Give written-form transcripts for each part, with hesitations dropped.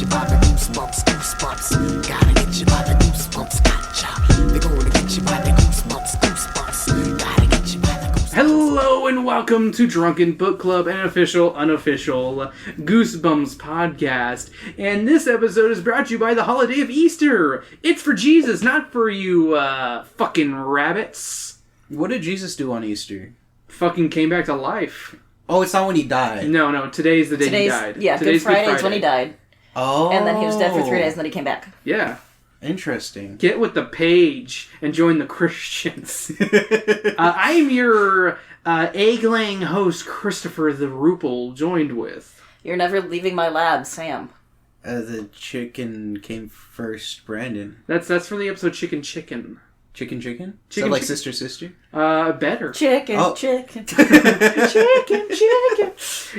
you by the goosebumps, goosebumps. Gotta get you by the goosebumps, gotcha. They're gonna get you by the goosebumps, goosebumps. Gotta get you by the goosebumps. Hello and welcome to Drunken Book Club, an official, unofficial Goosebumps podcast. And this episode is brought to you by the holiday of Easter. It's for Jesus, not for you fucking rabbits. What did Jesus do on Easter? Fucking came back to life. Oh, it's not when he died. No, today's the day he died. Yeah, today's Good Friday is when he died. Oh. And then he was dead for 3 days and then he came back. Yeah. Interesting. Get with the page and join the Christians. I am your egg-laying host, Christopher the Rupel, joined with... You're never leaving my lab, Sam. The chicken came first, Brandon. That's for the episode Chicken. Chicken? Chicken, So like chicken. Sister? Better. Chicken. chicken.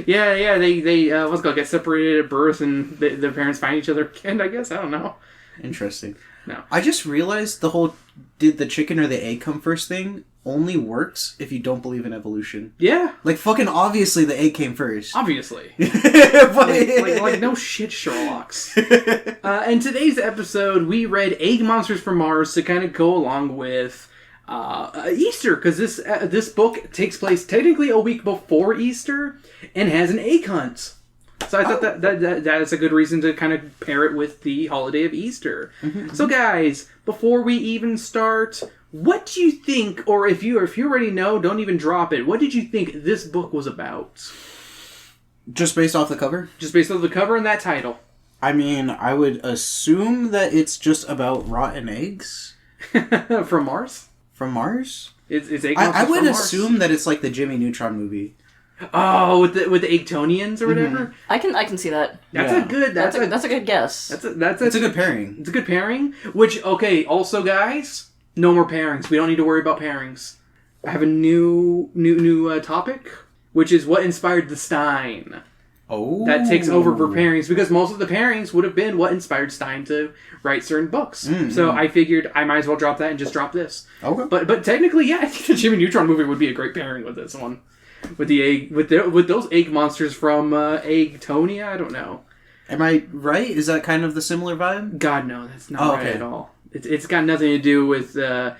Yeah, they what's it called, get separated at birth and the parents find each other again, I guess. I don't know. Interesting. No. I just realized the whole did the chicken or the egg come first thing only works if you don't believe in evolution. Yeah. Like, fucking obviously the egg came first. Obviously. But... like no shit, Sherlocks. In today's episode, we read Egg Monsters from Mars to kind of go along with Easter, because this book takes place technically a week before Easter and has an egg hunt. So I thought that is a good reason to kind of pair it with the holiday of Easter. Mm-hmm. So guys, before we even start, what do you think, or if you already know, don't even drop it, what did you think this book was about? Just based off the cover? Just based on the cover and that title. I mean, I would assume that it's just about rotten eggs. From Mars? From Mars? It's egg I would from Mars. assume that it's like the Jimmy Neutron movie. Oh, with the Eggtonians or whatever. Mm-hmm. I can see that. That's a good. That's a good guess. It's a good pairing. It's a good pairing. Which, okay, also guys, no more pairings. We don't need to worry about pairings. I have a new topic, which is what inspired the Stein. Oh, that takes over for pairings, because most of the pairings would have been what inspired Stein to write certain books. Mm-hmm. So I figured I might as well drop that and just drop this. Okay. But technically, yeah, I think the Jimmy Neutron movie would be a great pairing with this one. With the egg, with those egg monsters from Eggtonia, I don't know. Am I right? Is that kind of the similar vibe? God, no, that's not right at all. It's got nothing to do with the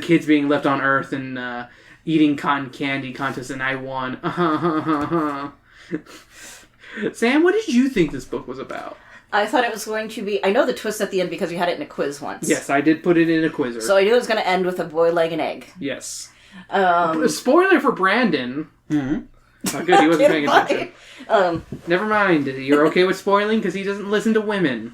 kids being left on Earth and eating cotton candy contest, and I won. Sam, what did you think this book was about? I thought it was going to be... I know the twist at the end because you had it in a quiz once. Yes, I did put it in a quizzer. So I knew it was going to end with a boy laying an egg. Yes. Spoiler for Brandon. Mm-hmm. Oh, good, he wasn't paying attention. Never mind. You're okay with spoiling because he doesn't listen to women.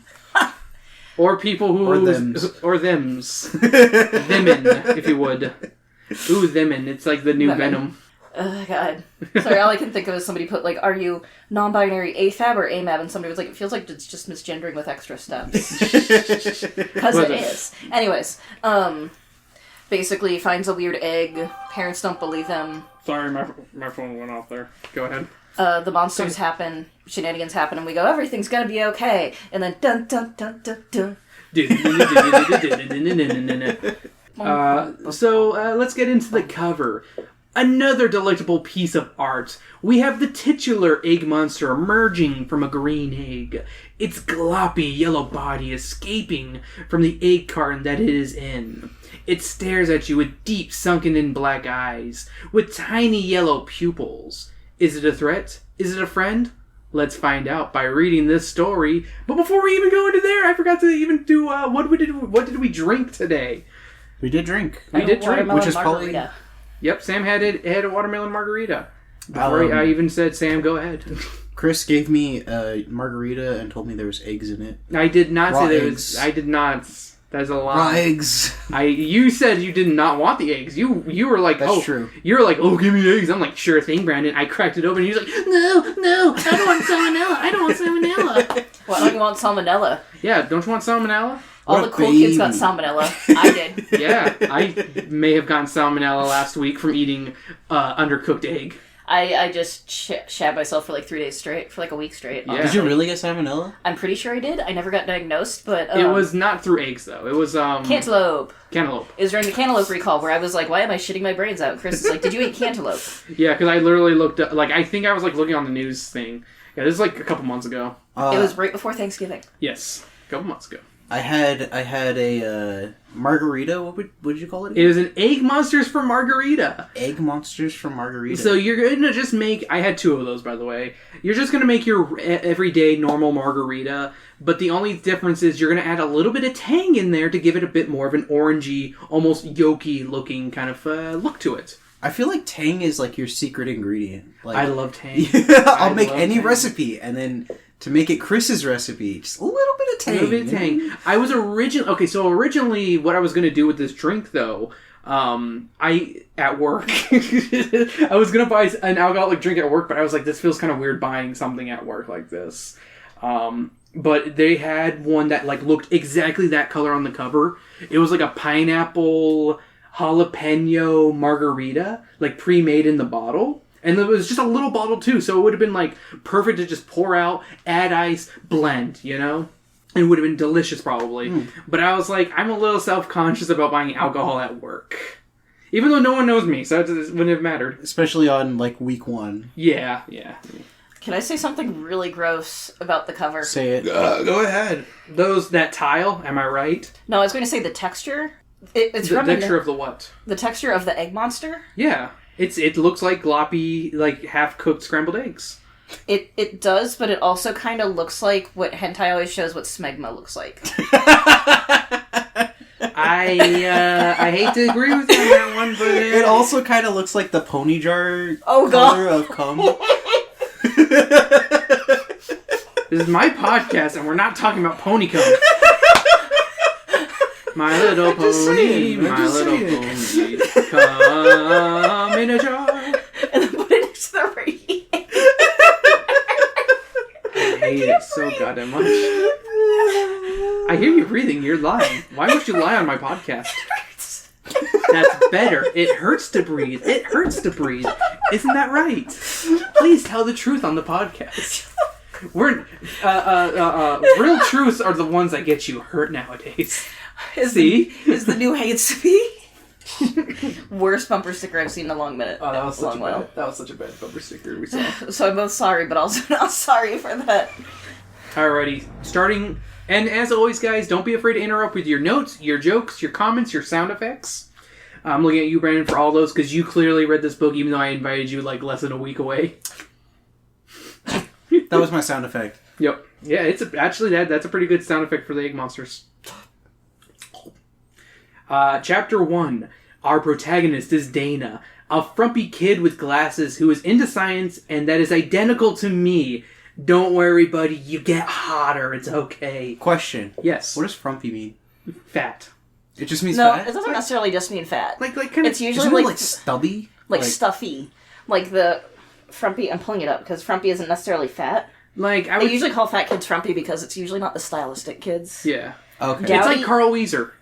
Or people who... Or thems. Or thems. Themin, if you would. Ooh, themin. It's like the new Venom. Oh, God. Sorry, all I can think of is somebody put, like, are you non-binary AFAB or AMAB? And somebody was like, it feels like it's just misgendering with extra steps. Because it is. Anyways, basically finds a weird egg. Parents don't believe him. Sorry, my phone went off there. Go ahead. The monsters happen, shenanigans happen, and we go, everything's gonna be okay. And then dun dun dun dun dun. So let's get into the cover. Another delectable piece of art. We have the titular egg monster emerging from a green egg. Its gloppy yellow body escaping from the egg carton that it is in. It stares at you with deep sunken-in black eyes, with tiny yellow pupils. Is it a threat? Is it a friend? Let's find out by reading this story. But before we even go into there, I forgot to even do what did we drink today? We did drink. We did drink, which is probably... Yep, Sam had a watermelon margarita. Before I even said, Sam, go ahead. Chris gave me a margarita and told me there was eggs in it. I did not Raw say there eggs. was... I did not... That's a lie. Raw eggs. You said you did not want the eggs. You were like, That's true. You were like, oh, give me eggs. I'm like, sure thing, Brandon. I cracked it open and he was like, no, I don't want salmonella. I don't want salmonella. Why don't you want salmonella? Yeah, don't you want salmonella? All the cool kids got salmonella. I did. Yeah, I may have gotten salmonella last week from eating undercooked egg. I just shabbed myself for like 3 days straight, for like a week straight. Yeah. Did you really get salmonella? I'm pretty sure I did. I never got diagnosed, but... it was not through eggs, though. It was... Cantaloupe. Cantaloupe. It was during the cantaloupe recall where I was like, why am I shitting my brains out? Chris is like, did you eat cantaloupe? Yeah, because I literally looked up... Like, I think I was like looking on the news thing. Yeah, this is like a couple months ago. It was right before Thanksgiving. Yes, a couple months ago. I had a margarita. What would you call it? It was an Egg Monsters for Margarita. Egg Monsters for margarita. So you're gonna just make... I had 2 of those, by the way. You're just gonna make your everyday normal margarita, but the only difference is you're gonna add a little bit of tang in there to give it a bit more of an orangey, almost yolky looking kind of look to it. I feel like tang is like your secret ingredient. Like, I love tang. I'll make any recipe, and then to make it Chris's recipe, just a little bit of tang. A little bit of tang. I was originally what I was going to do with this drink, though, at work, I was going to buy an alcoholic drink at work, but I was like, this feels kind of weird buying something at work like this. But they had one that like looked exactly that color on the cover. It was like a pineapple jalapeno margarita, like pre-made in the bottle. And it was just a little bottle too, so it would have been like perfect to just pour out, add ice, blend, you know? And it would have been delicious probably. But I was like, I'm a little self-conscious about buying alcohol at work. Even though no one knows me, so it wouldn't have mattered. Especially on like week 1. Yeah. Can I say something really gross about the cover? Say it. Go ahead. That tile, am I right? No, I was going to say the texture. It's The from texture of the what? the texture of the egg monster. Yeah. It looks like gloppy, like half-cooked scrambled eggs. It does, but it also kind of looks like what hentai always shows what smegma looks like. I hate to agree with you on that one, but... It also kind of looks like the pony jar Oh, color of cum. This is my podcast, and we're not talking about pony cum. My little pony, my little pony, come in a jar. And then put it next to the radiator. I hate it so goddamn much. I hear you breathing. You're lying. Why would you lie on my podcast? That's better. It hurts to breathe. It hurts to breathe. Isn't that right? Please tell the truth on the podcast. We're real truths are the ones that get you hurt nowadays. Is the new hate speech? Worst bumper sticker I've seen in a long minute. Oh, that was such while. That was such a bad bumper sticker we saw. So I'm both sorry, but also not sorry for that. Alrighty, starting, and as always, guys, don't be afraid to interrupt with your notes, your jokes, your comments, your sound effects. I'm looking at you, Brandon, for all those, because you clearly read this book, even though I invited you, like, less than a week away. That was my sound effect. Yep. Yeah, that's a pretty good sound effect for the Egg Monsters. Chapter 1. Our protagonist is Dana, a frumpy kid with glasses who is into science and that is identical to me. Don't worry, buddy, you get hotter, it's okay. Question. Yes. What does frumpy mean? Fat. It just means No, fat? it doesn't necessarily just mean fat. Like kind of... It's usually Isn't it like like stubby? like stuffy. Like the frumpy, I'm pulling it up because frumpy isn't necessarily fat. Like, I They would... usually call fat kids frumpy because it's usually not the stylistic kids. Yeah. Okay. Yeah. It's Dowdy- like Carl Weezer.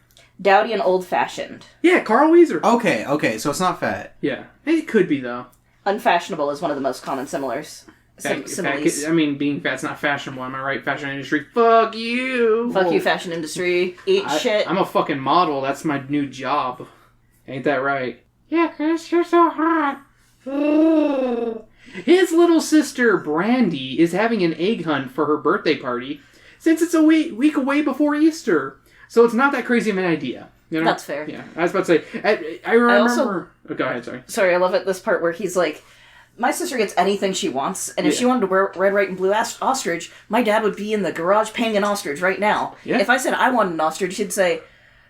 Dowdy and old-fashioned. Yeah, Carl Weezer. Okay, so it's not fat. Yeah. It could be, though. Unfashionable is one of the most common similes. Similes. I mean, being fat's not fashionable, am I right? Fashion industry, fuck you! Fuck you, fashion industry. Eat shit. I'm a fucking model, that's my new job. Ain't that right? Yeah, Chris, you're so hot. His little sister, Brandy, is having an egg hunt for her birthday party, since it's a week away before Easter. So it's not that crazy of an idea. You know? That's fair. Yeah, I was about to say, I remember... Oh, go ahead, sorry. Sorry, I love it, this part where he's like, my sister gets anything she wants, and if she wanted to wear red, white, and blue ostrich, my dad would be in the garage paying an ostrich right now. Yeah. If I said I wanted an ostrich, he'd say,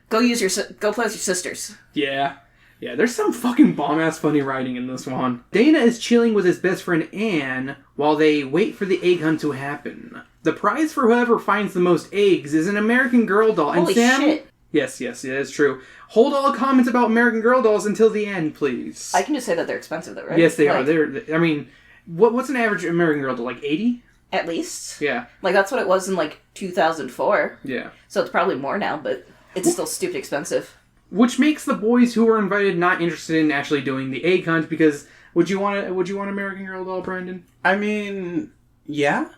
go play with your sisters. Yeah. Yeah, there's some fucking bomb-ass funny writing in this one. Dana is chilling with his best friend Anne while they wait for the egg hunt to happen. The prize for whoever finds the most eggs is an American Girl doll. Holy and Sam... shit. Yes, yeah, that's true. Hold all comments about American Girl dolls until the end, please. I can just say that they're expensive, though, right? Yes, they are. I mean, what's an average American Girl doll? Like 80? At least. Yeah. Like, that's what it was in, 2004. Yeah. So it's probably more now, but it's still stupid expensive. Which makes the boys who were invited not interested in actually doing the egg hunt, because would you want American Girl doll, Brandon? I mean, yeah.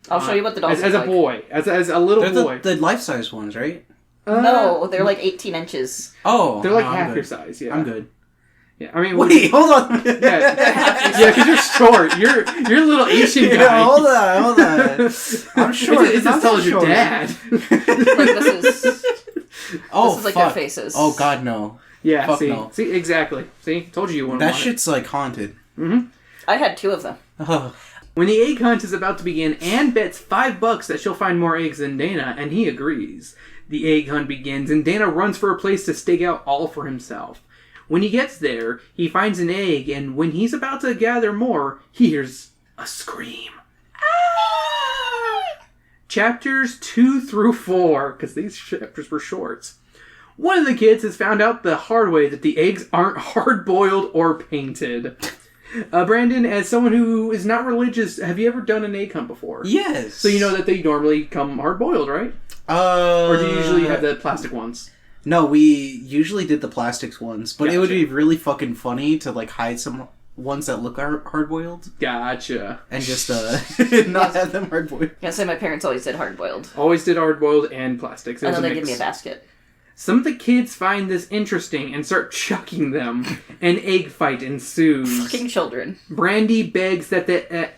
I'll show you what the dolls as look a boy, as a little They're boy. the life-size ones, right? No, they're 18 inches. Oh. They're like no, half I'm your good. size, yeah. I'm good. Yeah, I mean, Wait, hold on. yeah, because you're short. You're a little Asian guy. Yeah, hold on. I'm short. It's as tall as your dad. Like, this is like their fuck. faces. Oh god, no. Yeah, Fuck see, no. see, exactly. See, told you wouldn't That want shit's like haunted. I had 2 of them. Oh. When the egg hunt is about to begin, Anne bets $5 that she'll find more eggs than Dana, and he agrees. The egg hunt begins, and Dana runs for a place to stake out all for himself. When he gets there, he finds an egg, and when he's about to gather more, he hears a scream. Chapters 2 through 4, because these chapters were shorts. One of the kids has found out the hard way that the eggs aren't hard-boiled or painted. Brandon, as someone who is not religious, have you ever done an egg hunt before? Yes. So you know that they normally come hard-boiled, right? Or do you usually have the plastic ones? No, we usually did the plastics ones, but it would Gotcha. be really fucking funny to like hide some ones that look hard-boiled Gotcha. and just not have them hard-boiled. I say my parents always did hard-boiled. Always did hard-boiled and plastics. And then they give me a basket. Some of the kids find this interesting and start chucking them. An egg fight ensues. Fucking children. Brandy begs that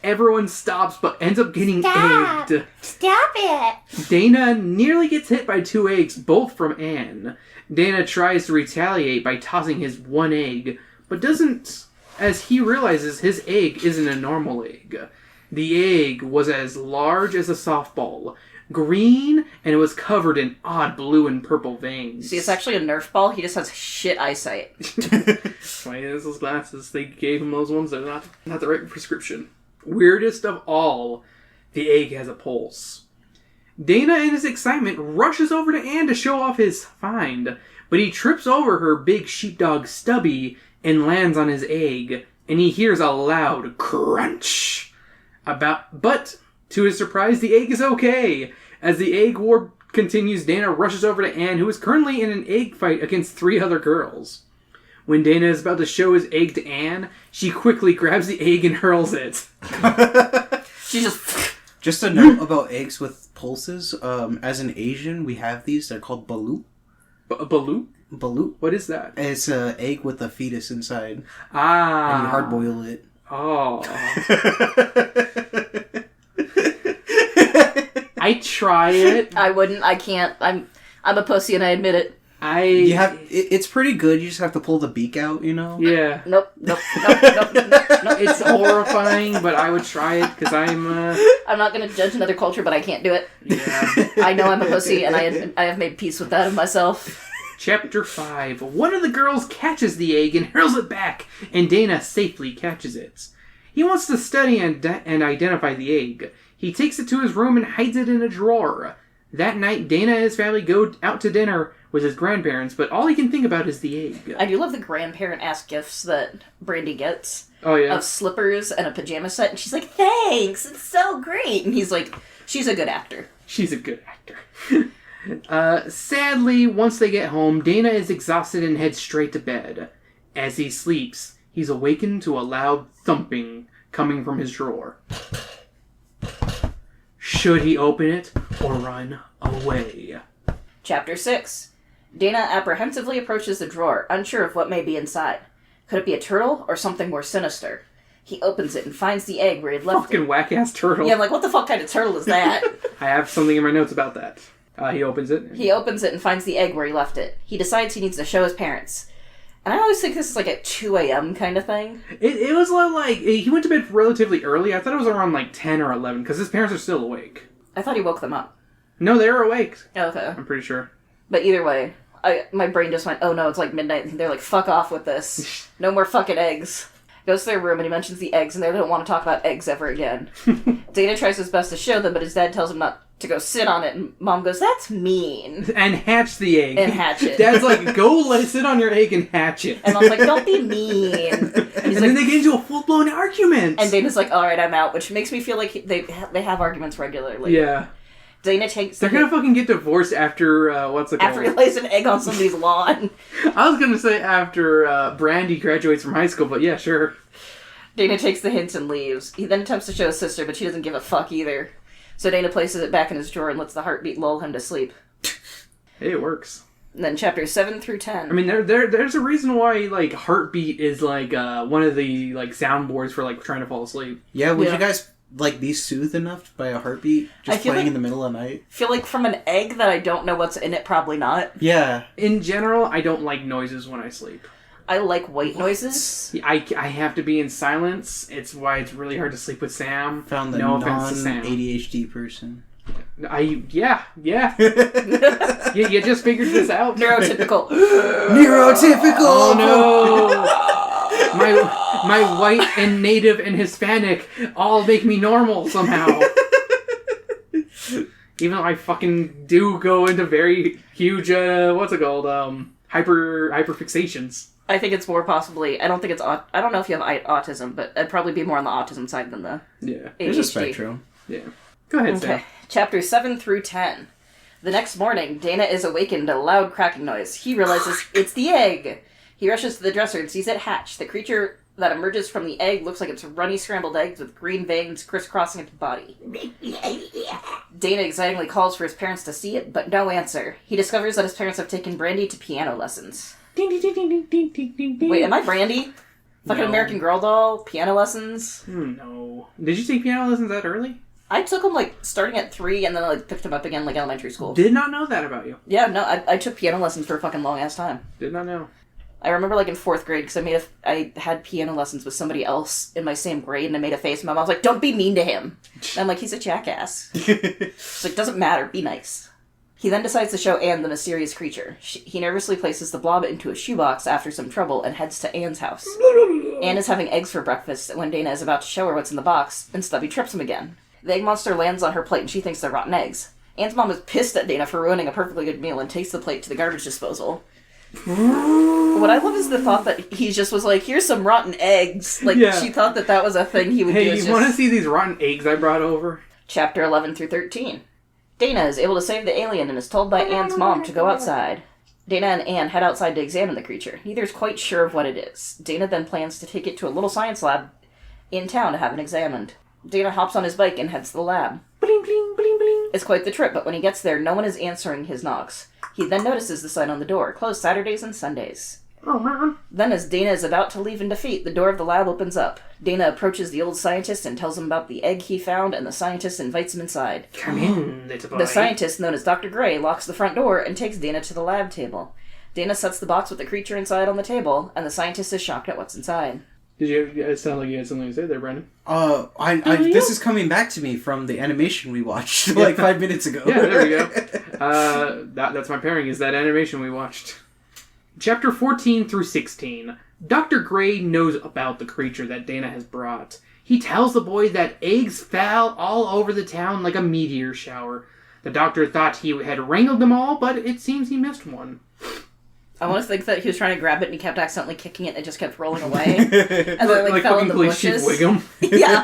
everyone stops, but ends up getting egged. Stop it! Dana nearly gets hit by 2 eggs, both from Anne. Dana tries to retaliate by tossing his 1 egg, but doesn't, as he realizes his egg isn't a normal egg. The egg was as large as a softball, green, and it was covered in odd blue and purple veins. See, it's actually a Nerf ball. He just has shit eyesight. That's why he has those glasses. They gave him those ones that are not the right prescription. Weirdest of all, the egg has a pulse. Dana, in his excitement, rushes over to Anne to show off his find, but he trips over her big sheepdog Stubby and lands on his egg, and he hears a loud crunch. But to his surprise, the egg is okay. As the egg war continues, Dana rushes over to Anne, who is currently in an egg fight against 3 other girls. When Dana is about to show his egg to Anne, she quickly grabs the egg and hurls it. She just... Just a note about eggs with pulses. As an Asian, we have these. They're called balut. Balut? Balut. What is that? It's an egg with a fetus inside. Ah. And you hard boil it. Oh. I try it. I wouldn't. I can't. I'm a pussy and I admit it. It's pretty good. You just have to pull the beak out, you know? Yeah. Nope. It's horrifying, but I would try it because I'm not going to judge another culture, but I can't do it. Yeah. I know I'm a pussy and I have made peace with that of myself. Chapter 5. One of the girls catches the egg and hurls it back, and Dana safely catches it. He wants to study and identify the egg. He takes it to his room and hides it in a drawer. That night, Dana and his family go out to dinner with his grandparents, but all he can think about is the egg. I do love the grandparent-ass gifts that Brandy gets. Oh, yeah? Of slippers and a pajama set, and she's like, thanks, it's so great. And he's like, she's a good actor. She's a good actor. Sadly, once they get home, Dana is exhausted and heads straight to bed. As he sleeps, he's awakened to a loud thumping coming from his drawer. Should he open it or run away? Chapter 6. Dana apprehensively approaches the drawer, unsure of what may be inside. Could it be a turtle or something more sinister? He opens it and finds the egg where he'd left Fucking it. whack-ass turtle. Yeah, I'm like, what the fuck kind of turtle is that? I have something in my notes about that. He opens it. He opens it and finds the egg where he left it. He decides he needs to show his parents. And I always think this is like a 2 a.m. kind of thing. It was like, he went to bed relatively early. I thought it was around like 10 or 11, because his parents are still awake. I thought he woke them up. No, they were awake. Okay. I'm pretty sure. But either way, my brain just went, oh no, it's like midnight. And they're like, fuck off with this. No more fucking eggs. Goes to their room and he mentions the eggs, and they don't want to talk about eggs ever again. Dana tries his best to show them, but his dad tells him not to go sit on it, and Mom goes, that's mean. And hatch the egg. And hatch it. Dad's like, go sit on your egg and hatch it. And Mom's like, don't be mean. And he's then like, they get into a full-blown argument. and Dana's like, alright, I'm out, which makes me feel like they have arguments regularly. Yeah. Dana takes... They're gonna fucking get divorced after, what's it called? After he lays an egg on somebody's lawn. I was gonna say after Brandy graduates from high school, but yeah, sure. Dana takes the hint and leaves. He then attempts to show his sister, but she doesn't give a fuck either. So Dana places it back in his drawer and lets the heartbeat lull him to sleep. Hey, it works. And then chapters 7 through 10. I mean, there's a reason why, like, heartbeat is, like, one of the, like, soundboards for, like, trying to fall asleep. Yeah, would you guys, like, be soothed enough by a heartbeat just playing in the middle of the night? I feel like from an egg that I don't know what's in it, probably not. Yeah. In general, I don't like noises when I sleep. I like white noises. I have to be in silence. It's why it's really hard to sleep with Sam. Found the no offense to Sam. non-ADHD person. Yeah. you just figured this out. Neurotypical. Neurotypical! Oh no! My white and native and Hispanic all make me normal somehow. Even though I fucking do go into very huge, what's it called? Hyperfixations. I think it's more possibly, I don't think it's, I don't know if you have autism, but it'd probably be more on the autism side than the ADHD. There's a spectrum. Yeah. Go ahead, Sam. Okay. Chapters 7 through 10. The next morning, Dana is awakened to a loud cracking noise. He realizes it's the egg. He rushes to the dresser and sees it hatch. The creature that emerges from the egg looks like it's runny scrambled eggs with green veins crisscrossing its body. Dana excitingly calls for his parents to see it, but no answer. He discovers that his parents have taken Brandy to piano lessons. Wait, am I Brandy? Fucking No. American Girl doll? Piano lessons? No. Did you take piano lessons that early? I took them, like, starting at 3, and then I, like, picked them up again, like, elementary school. Did not know that about you. Yeah, no, I took piano lessons for a fucking long-ass time. Did not know. I remember, like, in 4th grade, because I had piano lessons with somebody else in my same grade, and I made a face, and my mom was like, don't be mean to him. And I'm like, he's a jackass. It's like, doesn't matter, be nice. He then decides to show Anne the mysterious creature. He nervously places the blob into a shoebox after some trouble and heads to Anne's house. Anne is having eggs for breakfast when Dana is about to show her what's in the box, and Stubby trips him again. The egg monster lands on her plate and she thinks they're rotten eggs. Anne's mom is pissed at Dana for ruining a perfectly good meal and takes the plate to the garbage disposal. What I love is the thought that he just was like, here's some rotten eggs. Like, Yeah. she thought that was a thing he would do. Hey, It's you want to just... see these rotten eggs I brought over? Chapter 11 through 13. Dana is able to save the alien and is told by Anne's mom to go outside. Dana and Anne head outside to examine the creature. Neither is quite sure of what it is. Dana then plans to take it to a little science lab in town to have it examined. Dana hops on his bike and heads to the lab. Bling, bling, bling, bling. It's quite the trip, but when he gets there, no one is answering his knocks. He then notices the sign on the door, closed Saturdays and Sundays. Oh, man. Then, as Dana is about to leave in defeat, the door of the lab opens up. Dana approaches the old scientist and tells him about the egg he found, and the scientist invites him inside. Come in, little boy. The scientist, known as Dr. Gray, locks the front door and takes Dana to the lab table. Dana sets the box with the creature inside on the table, and the scientist is shocked at what's inside. Did you? It sounded like you had something to say there, Brendan. This is coming back to me from the animation we watched like 5 minutes ago. Yeah, there we go. That's my pairing, is that animation we watched. Chapter 14 through 16. Dr. Gray knows about the creature that Dana has brought. He tells the boy that eggs fell all over the town like a meteor shower. The doctor thought he had wrangled them all, but it seems he missed one. I want to think that he was trying to grab it and he kept accidentally kicking it and it just kept rolling away. And then like fell in the bushes. Wiggum. Yeah.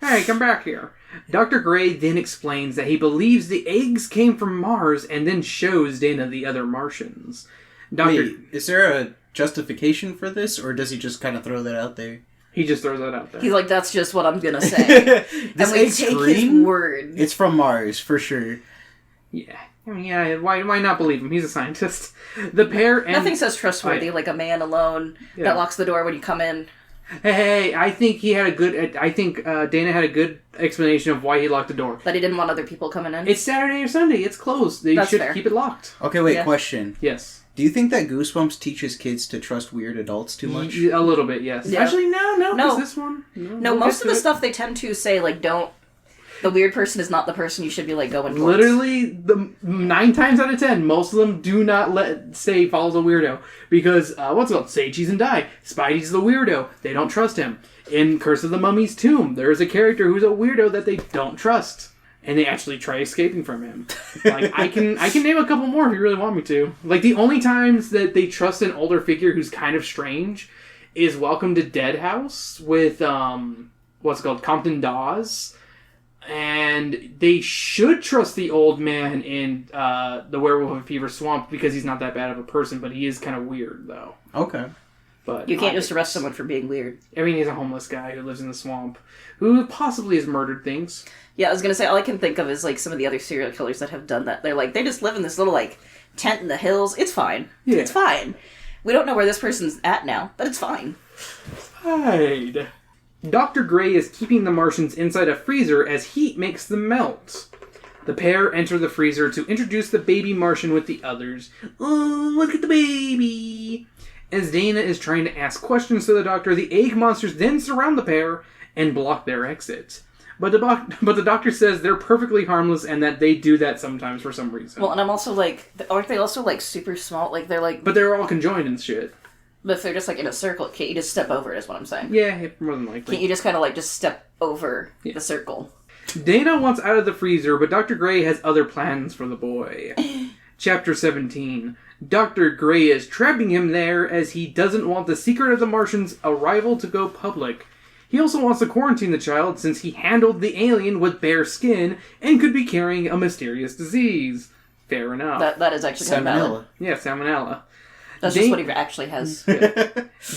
Hey, come back here. Dr. Gray then explains that he believes the eggs came from Mars and then shows Dana the other Martians. Wait, is there a justification for this, or does he just kind of throw that out there? He just throws that out there. He's like, that's just what I'm gonna say. And we take his word. It's from Mars, for sure. Yeah. I mean, yeah, why not believe him? He's a scientist. The pair and... Nothing says trustworthy like a man alone that locks the door when you come in. Hey, I think he had a good... I think Dana had a good explanation of why he locked the door. That he didn't want other people coming in? It's Saturday or Sunday. It's closed. They should keep it locked. Okay, wait, question. Yes. Do you think that Goosebumps teaches kids to trust weird adults too much? A little bit, yes. Yeah. Actually, no. This one... No, most of the stuff they tend to say, like, don't... The weird person is not the person you should be, like, going towards. Literally, 9 times out of 10, most of them do not say follows a weirdo. Because, what's it called? Say cheese and die. Spidey's the weirdo. They don't trust him. In Curse of the Mummy's Tomb, there's a character who's a weirdo that they don't trust. And they actually try escaping from him. Like, I can name a couple more if you really want me to. Like, the only times that they trust an older figure who's kind of strange is Welcome to Dead House with, what's it called? Compton Dawes. And they should trust the old man in the Werewolf of Fever Swamp because he's not that bad of a person, but he is kind of weird, though. Okay. But You can't just arrest someone for being weird. I mean, he's a homeless guy who lives in the swamp, who possibly has murdered things. Yeah, I was gonna say, all I can think of is, like, some of the other serial killers that have done that. They're like, they just live in this little, like, tent in the hills. It's fine. Yeah. It's fine. We don't know where this person's at now, but it's fine. Hide. Dr. Gray is keeping the Martians inside a freezer as heat makes them melt. The pair enter the freezer to introduce the baby Martian with the others. Oh, look at the baby! As Dana is trying to ask questions to the doctor, the egg monsters then surround the pair and block their exit. But the doctor says they're perfectly harmless and that they do that sometimes for some reason. Well, and I'm also like, aren't they also, like, super small? Like, they're like, But they're all conjoined and shit. but if they're just, like, in a circle, can't you just step over it, is what I'm saying? Yeah, more than likely. Can't you just kind of, like, just step over the circle? Dana wants out of the freezer, but Dr. Gray has other plans for the boy. Chapter 17. Dr. Gray is trapping him there as he doesn't want the secret of the Martians' arrival to go public. He also wants to quarantine the child since he handled the alien with bare skin and could be carrying a mysterious disease. Fair enough. That is actually kind of valid. Yeah, salmonella. That's just what he actually has.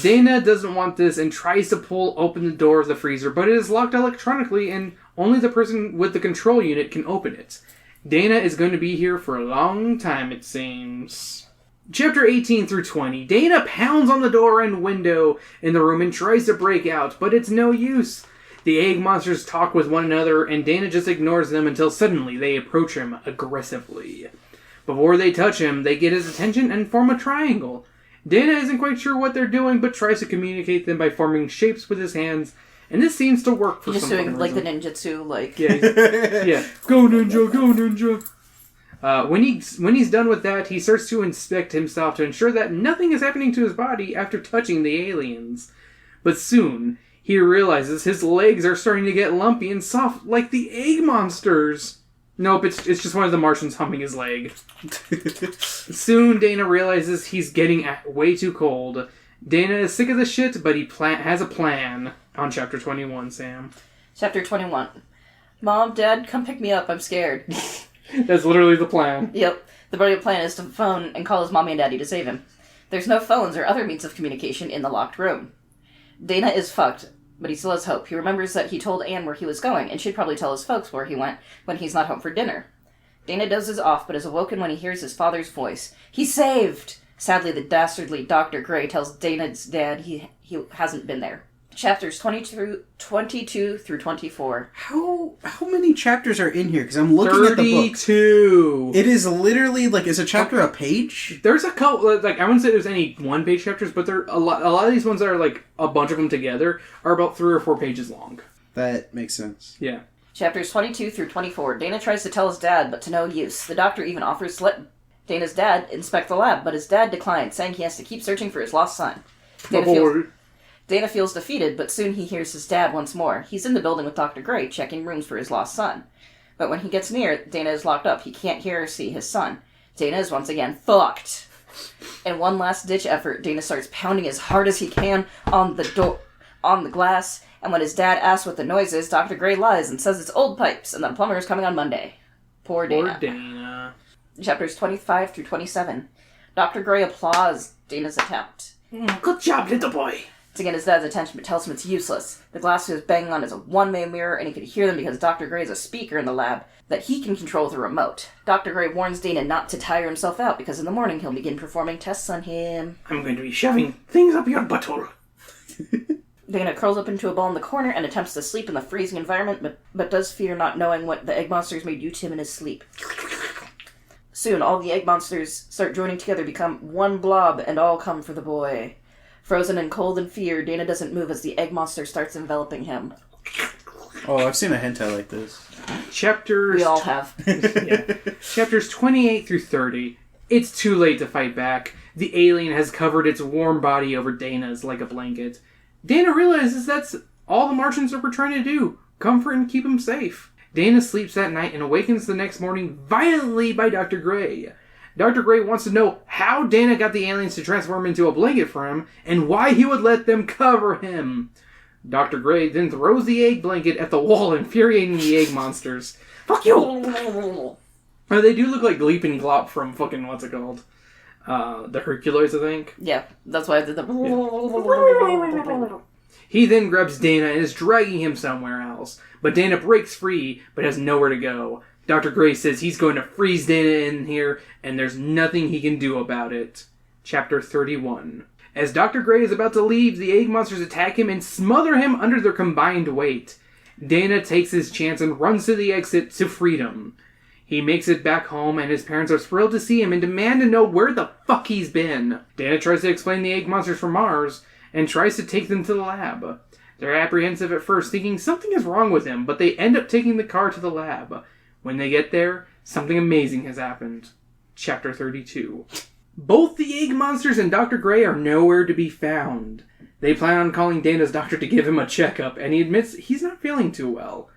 Dana doesn't want this and tries to pull open the door of the freezer, but it is locked electronically and only the person with the control unit can open it. Dana is going to be here for a long time, it seems. Chapter 18 through 20. Dana pounds on the door and window in the room and tries to break out, but it's no use. The egg monsters talk with one another, and Dana just ignores them until suddenly they approach him aggressively. Before they touch him, they get his attention and form a triangle. Dana isn't quite sure what they're doing, but tries to communicate them by forming shapes with his hands, and this seems to work for some He's just doing, like, reason. the ninjutsu, like... Yeah, yeah. Go ninja, go ninja. When he's done with that, he starts to inspect himself to ensure that nothing is happening to his body after touching the aliens. But soon, he realizes his legs are starting to get lumpy and soft like the egg monsters. Nope, it's just one of the Martians humping his leg. Soon, Dana realizes he's getting way too cold. Dana is sick of the shit, but he has a plan. On Chapter 21, Sam. Chapter 21. Mom, Dad, come pick me up. I'm scared. That's literally the plan. Yep. The brilliant plan is to phone and call his mommy and daddy to save him. There's no phones or other means of communication in the locked room. Dana is fucked, but he still has hope. He remembers that he told Anne where he was going, and she'd probably tell his folks where he went when he's not home for dinner. Dana dozes off, but is awoken when he hears his father's voice. He's saved! Sadly, the dastardly Dr. Gray tells Dana's dad he hasn't been there. Chapters 22 through 24. How many chapters are in here? Because I'm looking at the book. 32. It is literally, like, is a chapter a page? There's a couple, like, I wouldn't say there's any one-page chapters, but there a lot of these ones that are, like, a bunch of them together are about 3 or 4 pages long. That makes sense. Yeah. Chapters 22 through 24. Dana tries to tell his dad, but to no use. The doctor even offers to let Dana's dad inspect the lab, but his dad declines, saying he has to keep searching for his lost son. Dana feels defeated, but soon he hears his dad once more. He's in the building with Dr. Gray, checking rooms for his lost son. But when he gets near, Dana is locked up. He can't hear or see his son. Dana is once again fucked. In one last-ditch effort, Dana starts pounding as hard as he can on the glass, and when his dad asks what the noise is, Dr. Gray lies and says it's old pipes, and that a plumber is coming on Monday. Poor Dana. Poor Dana. Chapters 25 through 27. Dr. Gray applauds Dana's attempt Good job, little boy. to get his dad's attention, but tells him it's useless. The glass he was banging on is a one-way mirror, and he could hear them because Dr. Gray is a speaker in the lab that he can control with a remote. Dr. Gray warns Dana not to tire himself out, because in the morning he'll begin performing tests on him. I'm going to be shoving things up your butthole. Dana curls up into a ball in the corner and attempts to sleep in the freezing environment, but does fear not knowing what the egg monsters may do to him in his sleep. Soon, all the egg monsters start joining together, become one blob, and all come for the boy. Frozen and cold in fear, Dana doesn't move as the egg monster starts enveloping him. Oh, I've seen a hentai like this. Chapters... We all have. Yeah. Chapters 28 through 30. It's too late to fight back. The alien has covered its warm body over Dana's like a blanket. Dana realizes that's all the Martians were trying to do. Comfort and keep him safe. Dana sleeps that night and awakens the next morning violently by Dr. Gray. Dr. Gray wants to know how Dana got the aliens to transform into a blanket for him, and why he would let them cover him. Dr. Gray then throws the egg blanket at the wall, infuriating the egg monsters. Fuck you! They do look like Gleep and Glop from fucking what's it called? The Hercules, I think. Yeah, that's why I did the... He then grabs Dana and is dragging him somewhere else. But Dana breaks free, but has nowhere to go. Dr. Gray says he's going to freeze Dana in here, and there's nothing he can do about it. Chapter 31. As Dr. Gray is about to leave, the egg monsters attack him and smother him under their combined weight. Dana takes his chance and runs to the exit to freedom. He makes it back home, and his parents are thrilled to see him and demand to know where the fuck he's been. Dana tries to explain the egg monsters from Mars, and tries to take them to the lab. They're apprehensive at first, thinking something is wrong with him, but they end up taking the car to the lab. When they get there, something amazing has happened. Chapter 32. Both the egg monsters and Dr. Gray are nowhere to be found. They plan on calling Dana's doctor to give him a checkup, and he admits he's not feeling too well.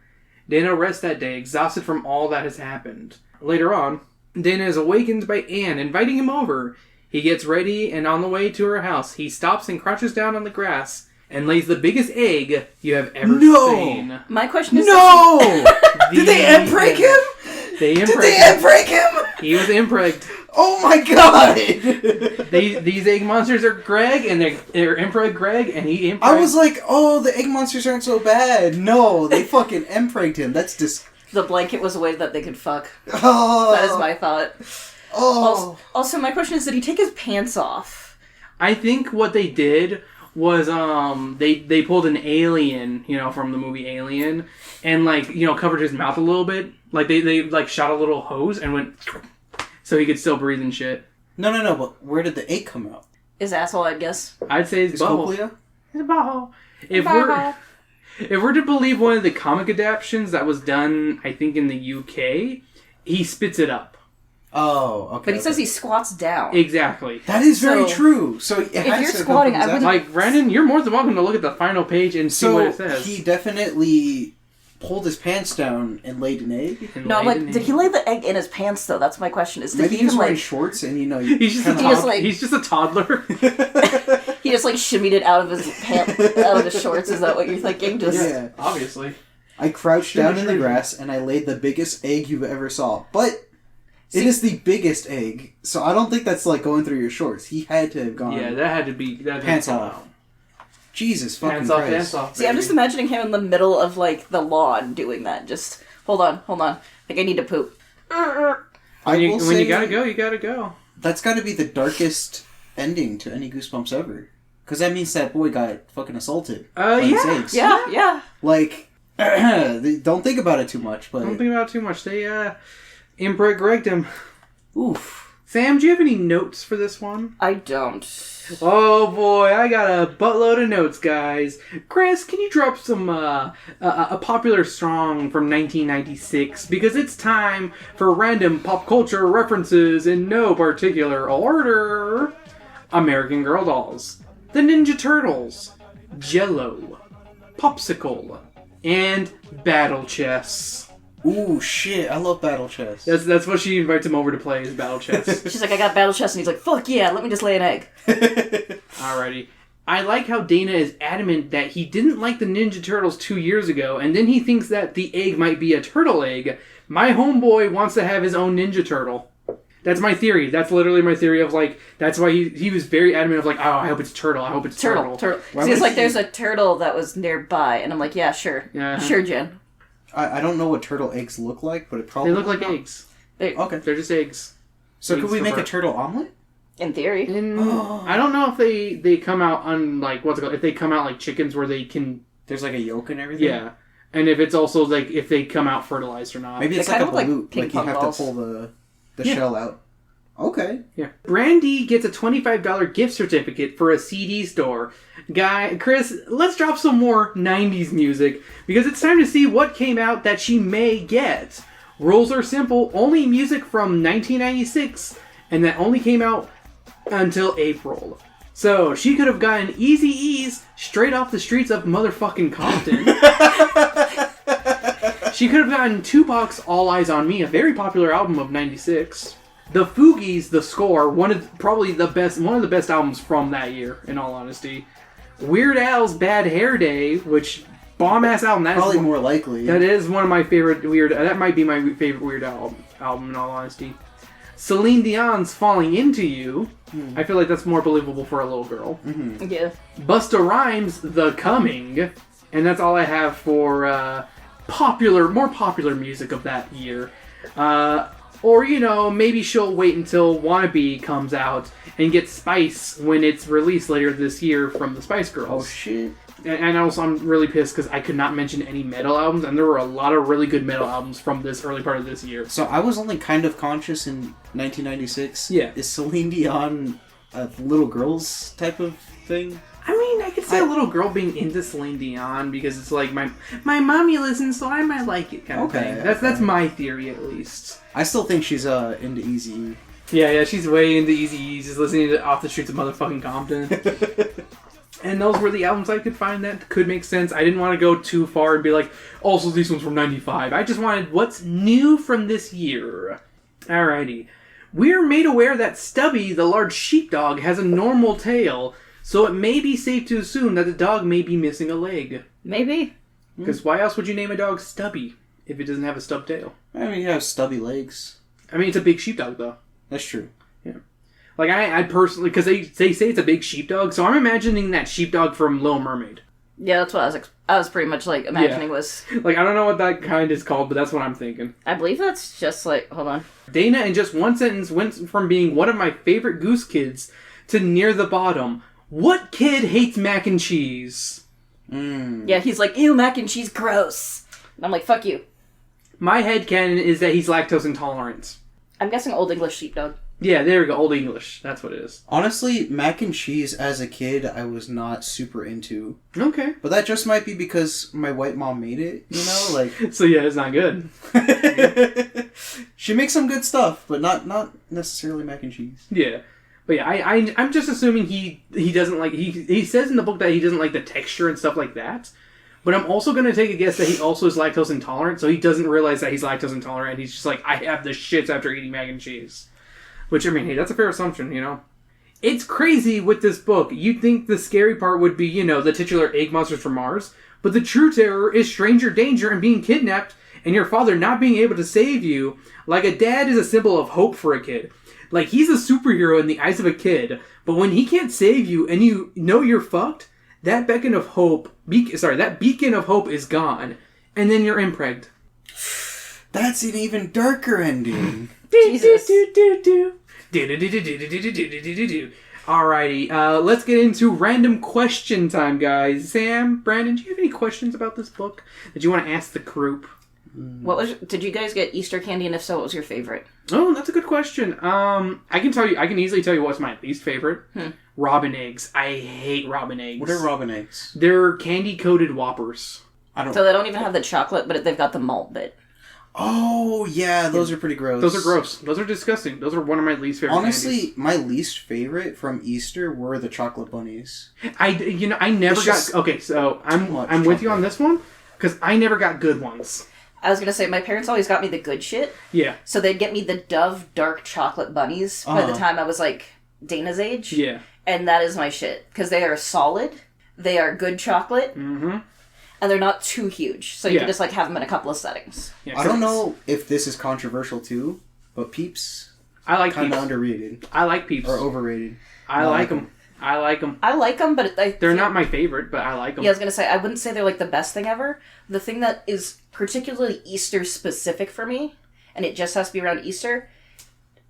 Dana rests that day, exhausted from all that has happened. Later on, Dana is awakened by Anne, inviting him over. He gets ready, and on the way to her house, he stops and crouches down on the grass and lays the biggest egg you have ever seen. My question is... No! Did they impregnate him? Did they impregnate him? He was impregned. Oh my god! These egg monsters are Greg, and they're impreg Greg, and he impreg. I was like, oh, the egg monsters aren't so bad. No, they fucking impregned him. That's just... The blanket was a way that they could fuck. Oh. That is my thought. Oh. Also, my question is, did he take his pants off? I think what they did was they pulled an alien, from the movie Alien, and covered his mouth a little bit. Like they shot a little hose and went so he could still breathe and shit. No, but where did the egg come out? His asshole, I guess. I'd say his butthole. Cochlea? His butthole. If we're to believe one of the comic adaptations that was done, I think in the UK, he spits it up. Oh, okay. But he says he squats down. Exactly. That is very true. So if you're squatting, I would... Like, Brandon, you're more than welcome to look at the final page and see what it says. So he definitely pulled his pants down and laid an egg? No, did he lay the egg in his pants, though? That's my question. Maybe he was wearing shorts and, he's just a toddler. He just, shimmied it out of his out of his shorts. Is that what you're thinking? Yeah, obviously. I crouched down in the grass and I laid the biggest egg you've ever saw. But... it is the biggest egg, so I don't think that's going through your shorts. He had to have gone. Yeah, that had to be pants off. Jesus fucking Christ. Pants off. See, I'm just imagining him in the middle of the lawn doing that. Just hold on. I think I need to poop. When you gotta go, you gotta go. That's got to be the darkest ending to any Goosebumps ever, because that means that boy got fucking assaulted. Yeah. Don't think about it too much. But don't think about it too much. They impregned him. Oof. Sam, do you have any notes for this one? I don't. Oh boy, I got a buttload of notes, guys. Chris, can you drop some a popular song from 1996? Because it's time for random pop culture references in no particular order. American Girl dolls, the Ninja Turtles, Jell-O, Popsicle, and Battle Chess. Ooh, shit, I love Battle Chess. That's what she invites him over to play, is Battle Chess. She's like, I got Battle Chess, and he's like, fuck yeah, let me just lay an egg. Alrighty. I like how Dana is adamant that he didn't like the Ninja Turtles 2 years ago, and then he thinks that the egg might be a turtle egg. My homeboy wants to have his own Ninja Turtle. That's my theory. That's literally my theory of, that's why he was very adamant of, oh, I hope it's turtle. I hope it's turtle. See, it's there's a turtle that was nearby, and I'm like, yeah, sure. Yeah. Sure, Jen. I don't know what turtle eggs look like, but it probably... They look like eggs. Okay. They're just eggs. So could we make a turtle omelet? In theory. I don't know if they come out on, what's it called? If they come out like chickens where they can... There's a yolk and everything? Yeah. And if it's also, if they come out fertilized or not. Maybe it's like a balut. You have to pull the shell out. Okay. Yeah. Brandy gets a $25 gift certificate for a CD store. Chris, let's drop some more 90s music, because it's time to see what came out that she may get. Rules are simple, only music from 1996, and that only came out until April. So, she could have gotten Eazy-E's straight off the streets of motherfucking Compton. She could have gotten Tupac's All Eyes on Me, a very popular album of 96. The Fugees, The Score, one of the best albums from that year, in all honesty. Weird Al's Bad Hair Day, which bomb-ass album. That probably is more likely. That is one of my favorite Weird... That might be my favorite Weird Al album, in all honesty. Celine Dion's Falling Into You. I feel like that's more believable for a little girl. Yeah. Busta Rhymes' The Coming. And that's all I have for more popular music of that year. Or, maybe she'll wait until Wannabe comes out and get Spice when it's released later this year from the Spice Girls. Oh, shit. And also, I'm really pissed because I could not mention any metal albums, and there were a lot of really good metal albums from this early part of this year. So I was only kind of conscious in 1996. Yeah. Is Celine Dion a little girl's type of thing? I mean, I could see a little girl being into Celine Dion because it's like my mommy listens, so I might like it kind of thing. That's my theory, at least. I still think she's into Eazy-E. Yeah, she's way into Eazy-E, just listening to Off the Streets of Motherfucking Compton. And those were the albums I could find that could make sense. I didn't want to go too far and be like, also these ones from 95. I just wanted what's new from this year. Alrighty. We're made aware that Stubby, the large sheepdog, has a normal tail, so it may be safe to assume that the dog may be missing a leg. Maybe. Because why else would you name a dog Stubby if it doesn't have a stub tail? I mean, you have stubby legs. I mean, it's a big sheepdog, though. That's true. Yeah. Like, I personally... Because they say it's a big sheepdog, so I'm imagining that sheepdog from Little Mermaid. Yeah, that's what I was pretty much, imagining was... Like, I don't know what that kind is called, but that's what I'm thinking. I believe that's just, hold on. Dana, in just one sentence, went from being one of my favorite Goose kids to near the bottom. What kid hates mac and cheese? Yeah, he's like, ew, mac and cheese, gross. And I'm like, fuck you. My headcanon is that he's lactose intolerant. I'm guessing Old English sheepdog. Yeah, there we go. Old English. That's what it is. Honestly, mac and cheese as a kid, I was not super into. Okay. But that just might be because my white mom made it, So yeah, it's not good. She makes some good stuff, but not necessarily mac and cheese. Yeah. But yeah, I'm just assuming he doesn't like... He says in the book that he doesn't like the texture and stuff like that. But I'm also going to take a guess that he also is lactose intolerant, so he doesn't realize that he's lactose intolerant, and he's just like, I have the shits after eating mac and cheese. Which, I mean, hey, that's a fair assumption, It's crazy with this book. You'd think the scary part would be, the titular egg monsters from Mars, but the true terror is stranger danger and being kidnapped, and your father not being able to save you. Like, a dad is a symbol of hope for a kid. Like, he's a superhero in the eyes of a kid, but when he can't save you and you know you're fucked, that beacon of hope is gone, and then you're impregned. That's an even darker ending. Jesus. Alrighty, let's get into random question time, guys. Sam, Brandon, do you have any questions about this book that you want to ask the group? Did you guys get Easter candy, and if so, what was your favorite? Oh, that's a good question. I can easily tell you what's my least favorite. Robin eggs. I hate robin eggs. What are robin eggs? They're candy-coated Whoppers. So they don't even have the chocolate, but they've got the malt bit. Oh, yeah, those are pretty gross. Those are gross. Those are disgusting. Those are one of my least favorite Honestly, candies. my least favorite from Easter were the chocolate bunnies. I never got... Okay, so I'm with you on this one, because I never got good ones. I was going to say, my parents always got me the good shit. Yeah. So they'd get me the Dove dark chocolate bunnies by the time I was, Dana's age. Yeah. And that is my shit. Because they are solid, they are good chocolate, and they're not too huge. So you can just, have them in a couple of settings. Yeah, I don't know if this is controversial, too, but Peeps... I like kind Peeps. of underrated. I like Peeps. Or overrated. I like them. I like them. I like them, but... They're not my favorite, but I like them. Yeah, I was going to say, I wouldn't say they're, the best thing ever. The thing that is particularly Easter-specific for me, and it just has to be around Easter,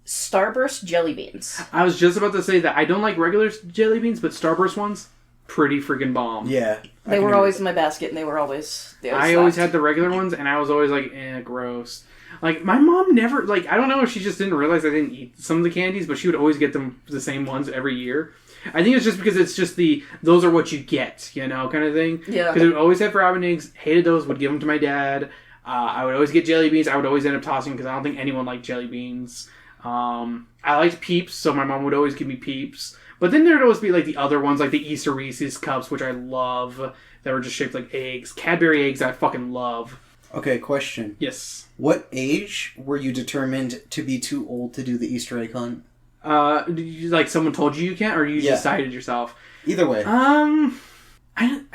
Starburst jelly beans. I was just about to say that I don't like regular jelly beans, but Starburst ones, pretty freaking bomb. Yeah. They were always in my basket, and they always I always had the regular ones, and I was always like, gross. Like, my mom never, I don't know if she just didn't realize I didn't eat some of the candies, but she would always get them the same ones every year. I think it's just because it's just those are what you get, kind of thing. Yeah. Because I would always have robin eggs, hated those, would give them to my dad. I would always get jelly beans. I would always end up tossing because I don't think anyone liked jelly beans. I liked Peeps, so my mom would always give me Peeps. But then there would always be, the other ones, like the Easter Reese's Cups, which I love, that were just shaped like eggs. Cadbury eggs I fucking love. Okay, question. Yes. What age were you determined to be too old to do the Easter egg hunt? Someone told you can't, or you decided yourself? Either way. I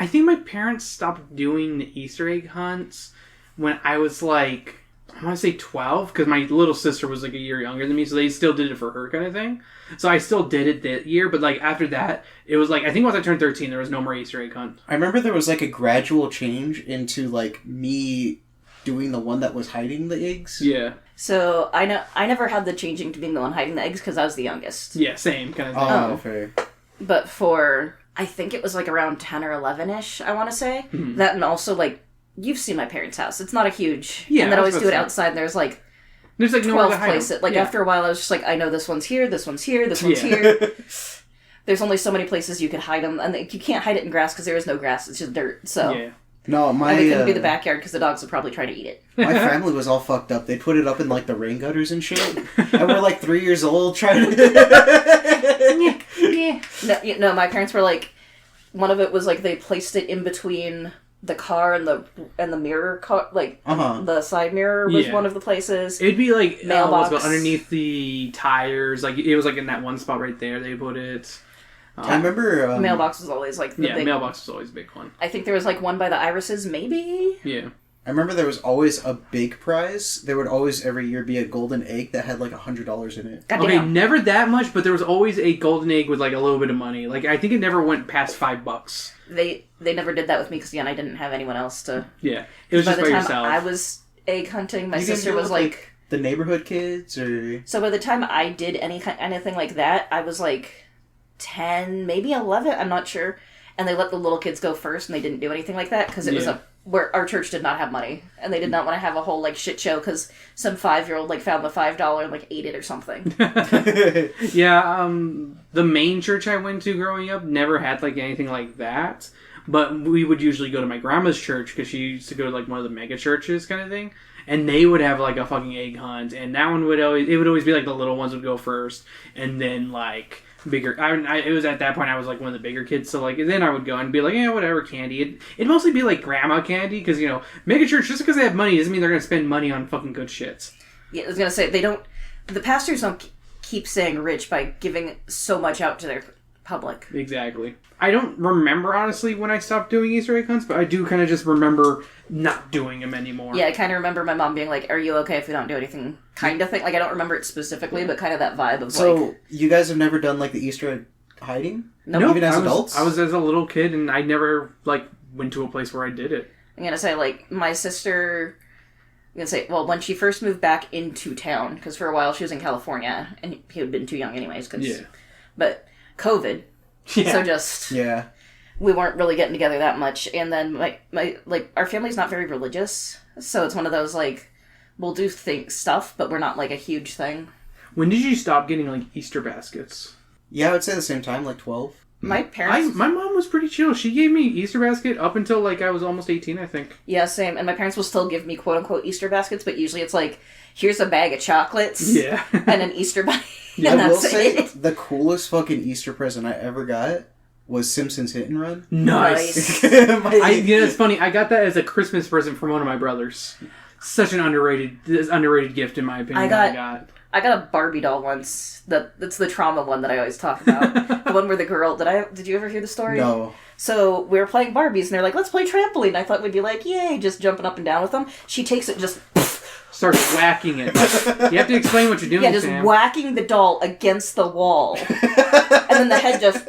think my parents stopped doing the Easter egg hunts when I was I want to say 12, because my little sister was like a year younger than me, so they still did it for her kind of thing. So I still did it that year, but like after that, it was like, I think once I turned 13, there was no more Easter egg hunt. I remember there was like a gradual change into like me doing the one that was hiding the eggs. Yeah. So I never had the changing to being the one hiding the eggs because I was the youngest. Yeah, same kind of thing. Oh, fair. But for, I think it was like around 10 or 11-ish, I want to say. Mm-hmm. That, and also like, you've seen my parents' house. It's not a huge... Yeah, and they'd I was always do it about to outside, and there's like There's like nowhere 12 to hide places. them. Like Yeah. after a while, I was just like, I know this one's here, this one's here, this one's Yeah. here. There's only so many places you could hide them, and you can't hide it in grass because there is no grass, it's just dirt. So... Yeah. No, my... And it couldn't be the backyard because the dogs would probably try to eat it. My family was all fucked up. They put it up in like the rain gutters and shit. And we're like 3 years old trying to... No, my parents were like, one of it was like they placed it in between the car and the mirror car, like the side mirror was one of the places. It'd be like Mailbox. underneath the tires, like it was like in that one spot right there. They put it. I remember... Mailbox was always like the big... mailbox was always a big one. I think there was like one by the irises, maybe? Yeah. I remember there was always a big prize. There would always every year be a golden egg that had like $100 in it. Goddamn. Okay, never that much, but there was always a golden egg with like a little bit of money. Like I think it never went past $5. They never did that with me because again I didn't have anyone else to. Yeah, it was By just the by time yourself. I was egg hunting, my You didn't sister do it was with, like. the neighborhood kids or... So by the time I did anything like that, I was like 10, maybe 11. I'm not sure. And they let the little kids go first, and they didn't do anything like that because it was where our church did not have money, and they did not want to have a whole like shit show because some 5-year-old like found the $5 and like ate it or something. Yeah, the main church I went to growing up never had like anything like that. But we would usually go to my grandma's church because she used to go to like one of the mega churches kind of thing, and they would have like a fucking egg hunt, and that one would always be like the little ones would go first, and then like bigger. It was at that point I was like one of the bigger kids, so like then I would go and be like, yeah, whatever candy. It'd mostly be like grandma candy because you know mega church just because they have money doesn't mean they're gonna spend money on fucking good shits. Yeah, I was gonna say they don't. The pastors don't keep saying rich by giving so much out to their public. Exactly. I don't remember, honestly, when I stopped doing Easter egg hunts, but I do kind of just remember not doing them anymore. Yeah, I kind of remember my mom being like, are you okay if we don't do anything? Kind of thing. Like, I don't remember it specifically, but kind of that vibe of So, like... you guys have never done like the Easter egg hiding? No, Even as adults? I was as a little kid, and I never, like, went to a place where I did it. I'm gonna say, like, my sister... I'm gonna say, well, when she first moved back into town, because for a while she was in California, and he had been too young anyways, cause, Yeah. But COVID... Yeah. So just... Yeah. We weren't really getting together that much, and then my like our family's not very religious, so it's one of those like we'll do stuff, but we're not like a huge thing. When did you stop getting like Easter baskets? Yeah, I would say the same time, like 12. My parents, my mom was pretty chill. She gave me Easter basket up until like I was almost 18, I think. yeah, same. And my parents will still give me quote unquote Easter baskets, but usually it's like here's a bag of chocolates, Yeah, and an Easter bunny. I And will that's say it. the coolest fucking Easter present I ever got was Simpsons Hit and Run. nice. It's funny. I got that as a Christmas present from one of my brothers. Such an underrated gift in my opinion. I got a Barbie doll once. That's the trauma one that I always talk about. The one where the girl... Did you ever hear the story? No. So we were playing Barbies, and they're like, let's play trampoline. I thought we'd be like, yay, just jumping up and down with them. She takes it just... Starts whacking it. You have to explain what you're doing, Yeah, just Sam. whacking the doll against the wall. And then the head just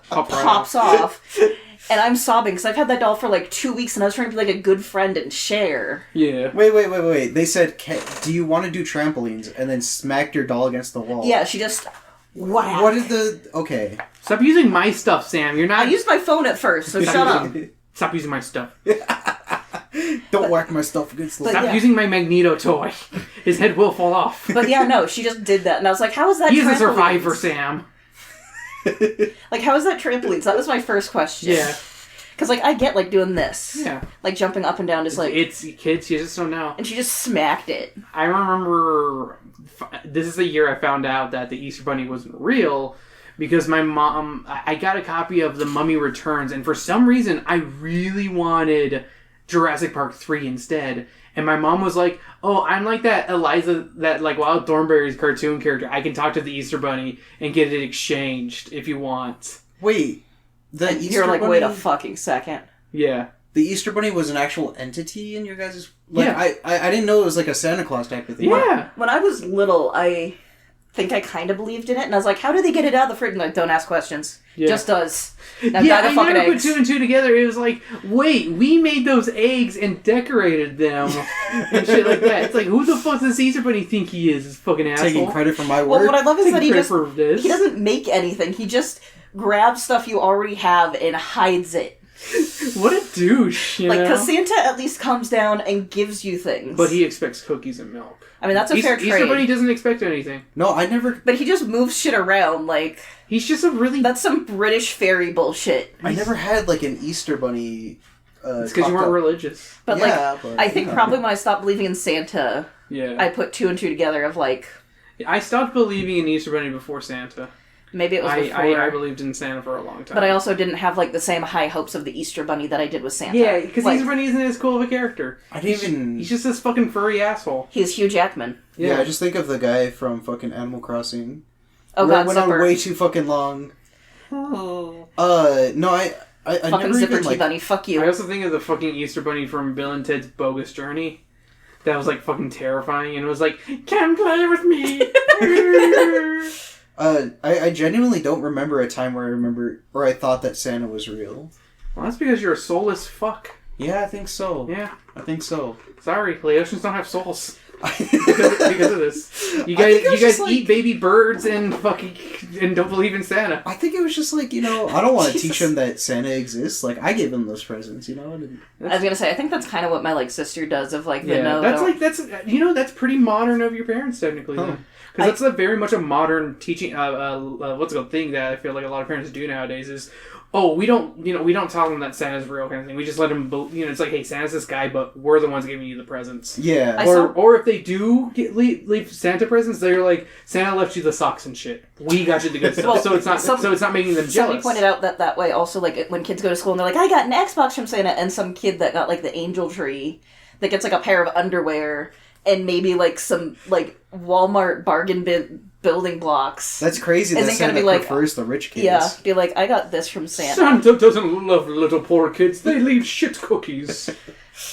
pops off. And I'm sobbing, because I've had that doll for like 2 weeks, and I was trying to be like a good friend and share. Yeah. Wait. They said, do you want to do trampolines? And then smacked your doll against the wall. Yeah, she just... Whack. What is the... Okay. Stop using my stuff, Sam. You're not... I used my phone at first, so shut up. Stop using my stuff. Don't whack my stuff against the wall. Stop yeah. using my Magneto toy. His head will fall off. But yeah, no, she just did that, and I was like, how is that He's a trampoline? survivor, Sam. Like, how is that trampoline? So that was my first question. Yeah. Because, like, I get, like, doing this. Yeah. Like, jumping up and down, just like... It's kids, you just don't know. And she just smacked it. I remember... This is the year I found out that the Easter Bunny wasn't real... Because my mom... I got a copy of The Mummy Returns, and for some reason, I really wanted Jurassic Park 3 instead. And my mom was like, oh, I'm like that like Wild Thornberry's cartoon character. I can talk to the Easter Bunny and get it exchanged if you want. Wait. The And Easter you're like, Bunny, wait a fucking second. Yeah. The Easter Bunny was an actual entity in your guys' Like, Yeah. I didn't know it was like a Santa Claus type of thing. Yeah. When I was little, I think I kind of believed in it, and I was like, how do they get it out of the fridge? And like, don't ask questions. Yeah. Just does. Now Yeah, die the I fucking never eggs. put two and two together. It was like, wait, we made those eggs and decorated them and shit like that. It's like, who the fuck does Caesar Bunny think he is? This fucking asshole. Taking credit for my Well, work. what I love is that he Taking just credit for this. he doesn't make anything. He just grabs stuff you already have and hides it. What a douche, you Like, know? because Santa at least comes down and gives you things. But he expects cookies and milk. I mean, that's a fair Easter Bunny trade. doesn't expect anything. No, I never. But he just moves shit around. Like, He's just a really... that's some British fairy bullshit. I never had like an Easter bunny. It's because you weren't religious. But Yeah, like, but, I think yeah. probably when I stopped believing in Santa, Yeah. I put two and two together of like, I stopped believing in Easter Bunny before Santa. maybe it was before. I believed in Santa for a long time. But I also didn't have like the same high hopes of the Easter Bunny that I did with Santa. Yeah, because like, Easter Bunny isn't as cool of a character. I didn't even. He's just this fucking furry asshole. he's Hugh Jackman. Yeah, I just think of the guy from fucking Animal Crossing. Oh Where it God, went on Zipper. way too fucking long. Oh. No, I Fucking never Zipper even T like. Bunny, fuck you. I also think of the fucking Easter Bunny from Bill and Ted's Bogus Journey. That was like fucking terrifying, and it was like, "Come play with me." I genuinely don't remember a time where I thought that Santa was real. Well, that's because you're a soulless fuck. Yeah, I think so. Yeah, I think so. sorry, Laotians don't have souls because of this. You I think guys, it was you guys just like- eat baby birds and fucking and don't believe in Santa. I think it was just like, I don't want to Jesus. teach him that Santa exists. Like, I give him those presents, and I was gonna say, I think that's kind of what my like sister does. Of like, the Yeah, no, that's don't- like that's pretty modern of your parents technically. Huh. Because that's a very much a modern teaching what's a thing that I feel like a lot of parents do nowadays is, oh, we don't tell them that Santa's real kind of thing. We just let them it's like, hey, Santa's this guy, but we're the ones giving you the presents. Yeah. I saw- Or if they do leave Santa presents, they're like, Santa left you the socks and shit. We got you the good stuff. Well, so it's not making them Somebody jealous. pointed out that way also, like when kids go to school and they're like, I got an Xbox from Santa, and some kid that got like the angel tree that gets like a pair of underwear and maybe like some like Walmart bargain bin building blocks. That's crazy that Isn't gonna Santa be like- prefers the rich kids. Yeah, be like, I got this from Santa. Santa doesn't love little poor kids. They leave shit cookies.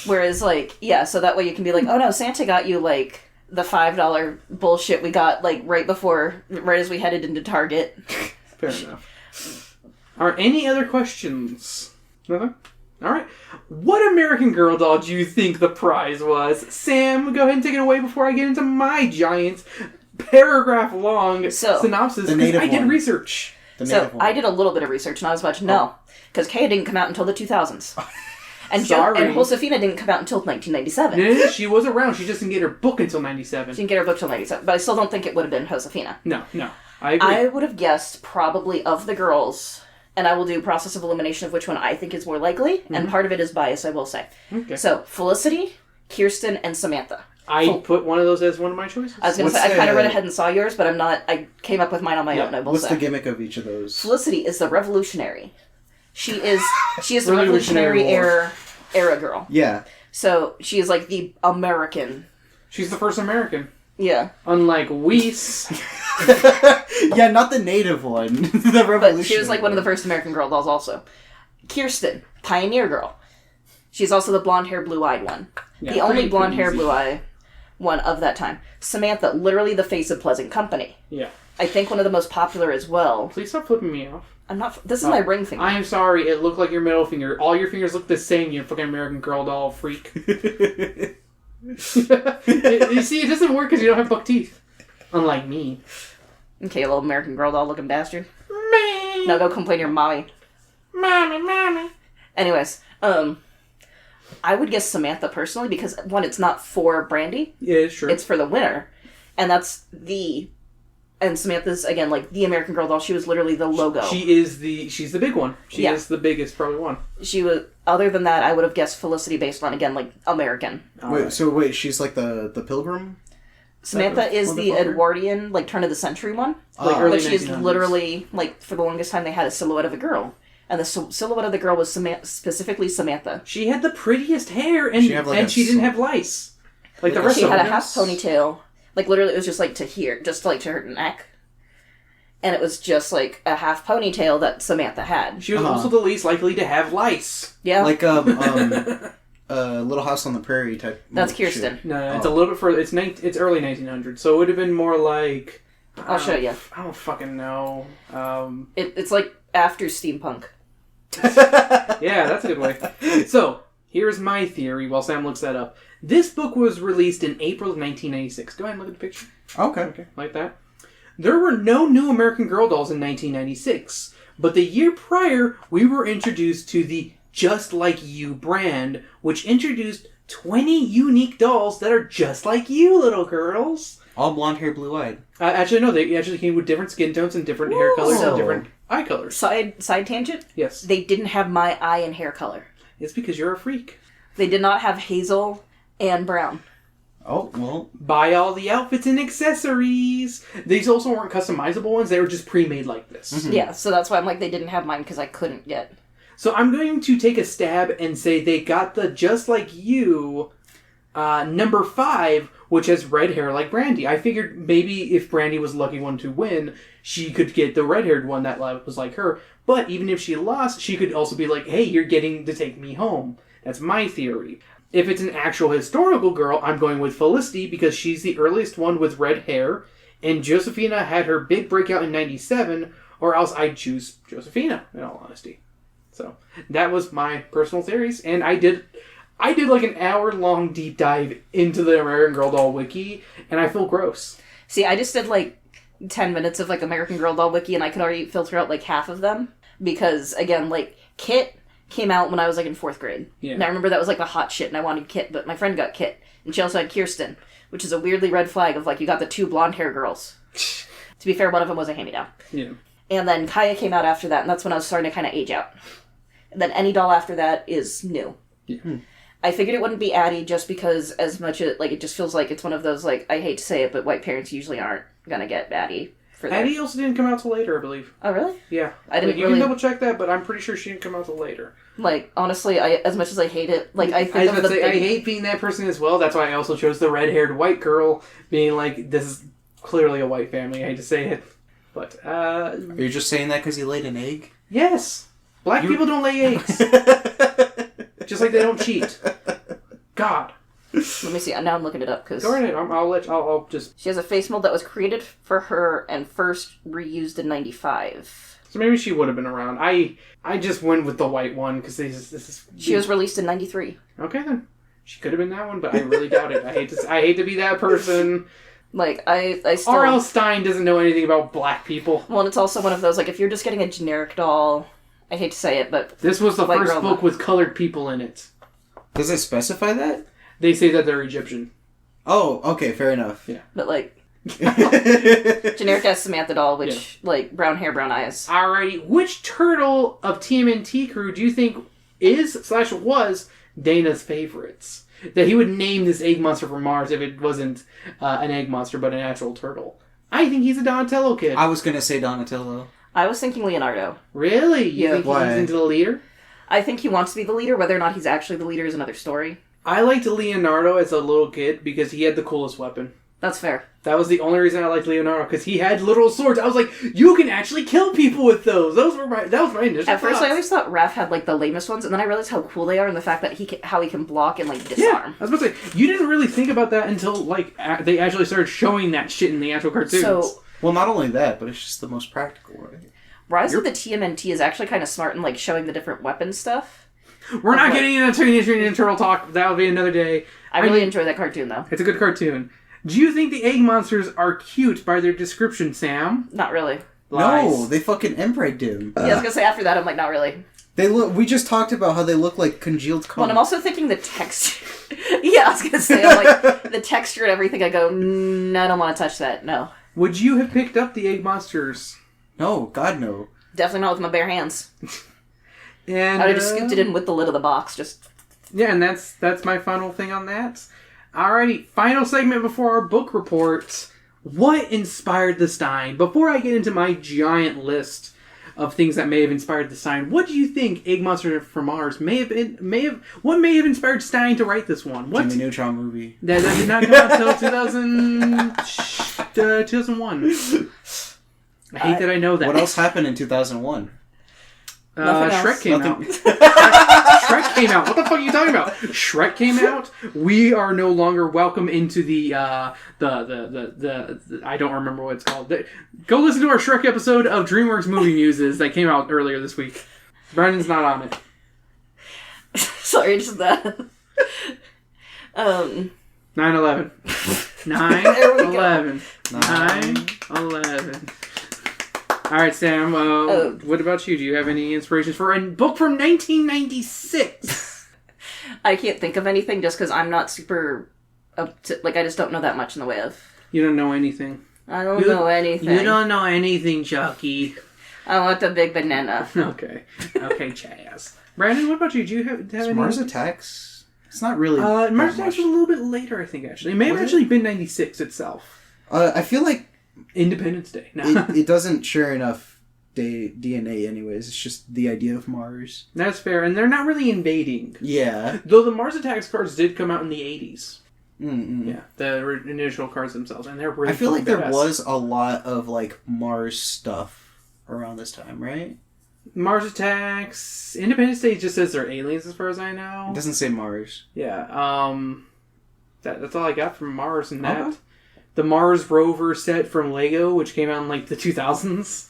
Whereas like, yeah, so that way you can be like, oh no, Santa got you like the $5 bullshit we got like right as we headed into Target. Fair enough. Are any other questions? Nothing? Alright. What American Girl doll do you think the prize was? Sam, go ahead and take it away before I get into my giant paragraph-long synopsis, the because native I did one. research. The So native one. I did a little bit of research, not as much. No, because Kaya didn't come out until the 2000s, and Sorry. and Josefina didn't come out until 1997. No, she was around. She just didn't get her book until 97. She didn't get her book till 97, but I still don't think it would have been Josefina. No. I agree. I would have guessed probably of the girls, and I will do process of elimination of which one I think is more likely, and part of it is bias, I will say. Okay. So Felicity, Kirsten, and Samantha. I put one of those as one of my choices. I was going to What's say, I kind of the- read ahead and saw yours, but I'm not, I came up with mine on my own, I will What's say. the gimmick of each of those? Felicity is the revolutionary. She is the Revolutionary Revolutionary era girl. Yeah. So she is like the American. She's the first American. Yeah. Unlike Weiss. Yeah, not the native one. The revolution. But she was like one of the first American Girl dolls also. Kirsten, Pioneer Girl. She's also the blonde hair, blue eyed one. Yeah, The only pretty blonde hair, easy. blue eye one of that time. Samantha, literally the face of Pleasant Company. Yeah. I think one of the most popular as well. Please stop flipping me off. I'm not. This is my ring finger. I am sorry, it looked like your middle finger. All your fingers look the same, you fucking American Girl doll freak. You see, it doesn't work because you don't have buck teeth. Unlike me. Okay, little American Girl doll looking bastard. Me. Now go complain to your mommy. Mommy. Anyways, I would guess Samantha personally because one, it's not for Brandy, Yeah, it's true. it's for the winner, and that's and Samantha's again like the American Girl doll. She was literally the logo. she's the big one. She Yeah. is the biggest, probably one. She was. Other than that, I would have guessed Felicity based on again like American. Wait, she's like the pilgrim? Samantha is the motherfucker? Edwardian like turn of the century one, Like Ah. early but she's 1900s. literally like for the longest time they had a silhouette of a girl, and the silhouette of the girl was specifically Samantha. She had the prettiest hair, and She had, like, and a she didn't sl- have lice. Like the Like a rest She of had a them. half ponytail, like literally it was just like to here, just like to her neck. And it was just like a half ponytail that Samantha had. She was also the least likely to have lice. Yeah. Like Little House on the Prairie type. That's Kirsten. shit. No, it's a little bit further. It's early 1900s, so it would have been more like. I'll show you. I don't fucking know. It's like after steampunk. Yeah, that's a good way. So, here's my theory while Sam looks that up. This book was released in April of 1996. Go ahead and look at the picture. Okay. Like that. There were no new American Girl dolls in 1996, but the year prior, we were introduced to the Just Like You brand, which introduced 20 unique dolls that are just like you, little girls. All blonde hair, blue-eyed. Actually, no, they actually came with different skin tones and different hair colors So- and different eye colors. Side tangent. Yes. They didn't have my eye and hair color. It's because you're a freak. They did not have hazel and brown. Oh, well. Buy all the outfits and accessories. These also weren't customizable ones. They were just pre-made like this. Mm-hmm. Yeah, so that's why I'm like, they didn't have mine because I couldn't yet. So I'm going to take a stab and say they got the Just Like You number 5, which has red hair like Brandy. I figured maybe if Brandy was the lucky one to win, she could get the red-haired one that was like her. But even if she lost, she could also be like, hey, you're getting to take me home. That's my theory. If it's an actual historical girl, I'm going with Felicity because she's the earliest one with red hair. And Josephina had her big breakout in 97, or else I'd choose Josephina, in all honesty. So, that was my personal theories. And I did like an hour-long deep dive into the American Girl doll wiki, and I feel gross. See, I just did like 10 minutes of like American Girl doll wiki and I could already filter out like half of them. Because, again, like, Kit came out when I was like in 4th grade. Yeah. And I remember that was like the hot shit and I wanted Kit, but my friend got Kit. And she also had Kirsten, which is a weirdly red flag of like, you got the 2 blonde hair girls. To be fair, one of them was a hand-me-down. Yeah. And then Kaya came out after that, and that's when I was starting to kind of age out. And then any doll after that is new. Yeah. I figured it wouldn't be Addie just because as much as, like, it just feels like it's one of those, like, I hate to say it, but white parents usually aren't gonna get Addie for their... Addie also didn't come out till later, I believe. Oh, really? Yeah. I didn't you really... can double check that, but I'm pretty sure she didn't come out till later. Like, honestly, as much as I hate it, like, I think of the... I hate being that person as well. That's why I also chose the red-haired white girl, being like, this is clearly a white family. I hate to say it. But, Are you just saying that because he laid an egg? yes. Black people don't lay eggs. Just like they don't cheat. God. Let me see, now I'm looking it up, because... Go right ahead. I'll just... She has a face mold that was created for her and first reused in 95. So maybe she would have been around. I just went with the white one, because this is... She was released in 93. Okay, then. She could have been that one, but I really doubt it. I hate to be that person. Like, I still... R.L. Stein doesn't know anything about black people. Well, and it's also one of those, like, if you're just getting a generic doll... I hate to say it, but... This was the White first girl book one. with colored people in it. Does it specify that? They say that they're Egyptian. Oh, okay, fair enough. Yeah. But, like... generic as Samantha doll, which, like, brown hair, brown eyes. Alrighty, which turtle of TMNT crew do you think was Dana's favorites? That he would name this egg monster from Mars if it wasn't an egg monster, but an actual turtle. I think he's a Donatello kid. I was going to say Donatello. I was thinking Leonardo. Really? You Yeah. think Why? he's into the leader? I think he wants to be the leader. Whether or not he's actually the leader is another story. I liked Leonardo as a little kid because he had the coolest weapon. That's fair. That was the only reason I liked Leonardo, because he had literal swords. I was like, you can actually kill people with those. That was my initial At first, thoughts. I always thought Raph had, like, the lamest ones, and then I realized how cool they are and the fact that how he can block and, like, Yeah, disarm. I was about to say, you didn't really think about that until, like, they actually started showing that shit in the actual cartoons. So, Well, not only that, but it's just the most practical, right? Rise of the TMNT is actually kind of smart in, like, showing the different weapon stuff. We're not like- getting into Teenage Mutant Ninja Turtle talk. That'll be another day. I really enjoy that cartoon, though. It's a good cartoon. Do you think the egg monsters are cute by their description, Sam? Not really. Lies. No, they fucking inbred him. Yeah, I was gonna say after that, I'm like, not really. They look. We just talked about how they look like congealed Well, cum. and I'm also thinking the texture. Yeah, I was gonna say, I'm like, the texture and everything, I go, I don't want to touch that, no. Would you have picked up the egg monsters? No, God no. Definitely not with my bare hands. And I would have just scooped it in with the lid of the box, just... yeah, and that's my final thing on that. Alrighty, final segment before our book report. What inspired the Stein? Before I get into my giant list of things that may have inspired the Stein, what do you think Egg Monster from Mars what may have inspired Stein to write this one? What? Jimmy Neutron movie. That did not come out until 2001. I hate that I know that. What else happened in 2001? Shrek came out. Nothing. Shrek came out. What the fuck are you talking about? Shrek came out. We are no longer welcome into the I don't remember what it's called. Go listen to our Shrek episode of DreamWorks Movie Muses that came out earlier this week. Brandon's not on it. Sorry, just that. 9/11. 9/11. 9/11. All right, Sam. What about you? Do you have any inspirations for a book from 1996? I can't think of anything just because I'm not super up to, I just don't know that much in the way of. You don't know anything. I don't know anything. You don't know anything, Chucky. I want the big banana. Okay, Chaz. Brandon, what about you? Do you have any? Mars Attacks? It's not really. Mars Attacks was a little bit later, I think. Actually, it may have actually been 96 itself. I feel like Independence Day. No. it doesn't share enough DNA anyways. It's just the idea of Mars. That's fair, and they're not really invading. Yeah. Though the Mars Attacks cards did come out in the 80s. Mm-mm. Yeah, the initial cards themselves, and they're really. I feel like there badass. was a lot of Mars stuff around this time, right? Mars Attacks. Independence Day just says they're aliens, as far as I know. It doesn't say Mars. Yeah. That's all I got from Mars and that. Okay. The Mars rover set from Lego, which came out in the 2000s.